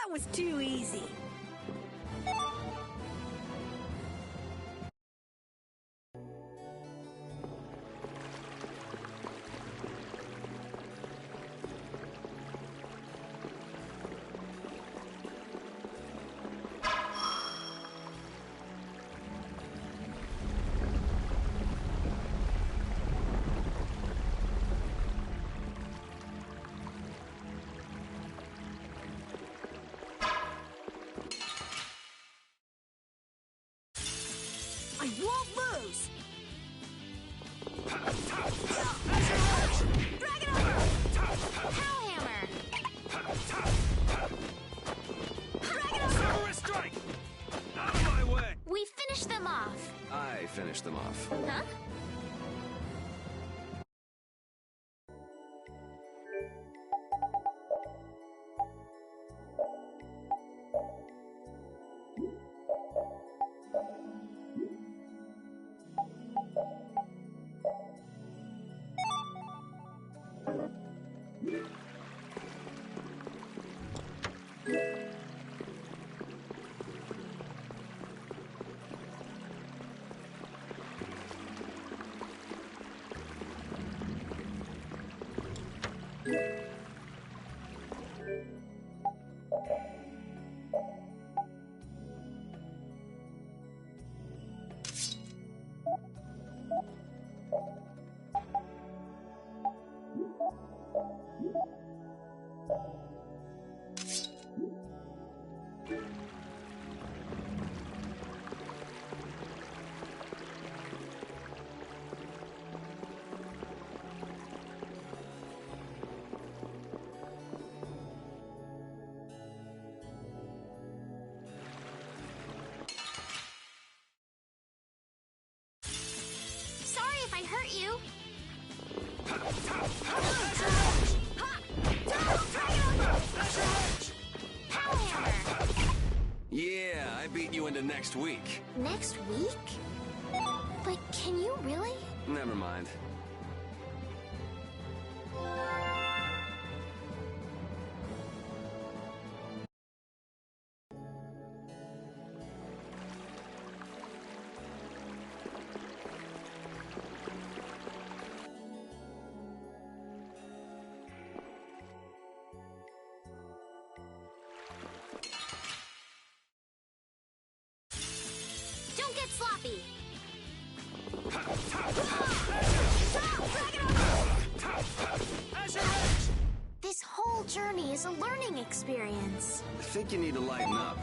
That was too easy. I won't lose! Dragon over! Hellhammer! Dragon over! A strike! Out of my way! We finished them off. I finished them off. Huh? Sorry if I hurt you. Power hammer. Yeah, I beat you into next week. Next week? But can you really? Never mind. Don't get sloppy. This whole journey is a learning experience. I think you need to lighten up.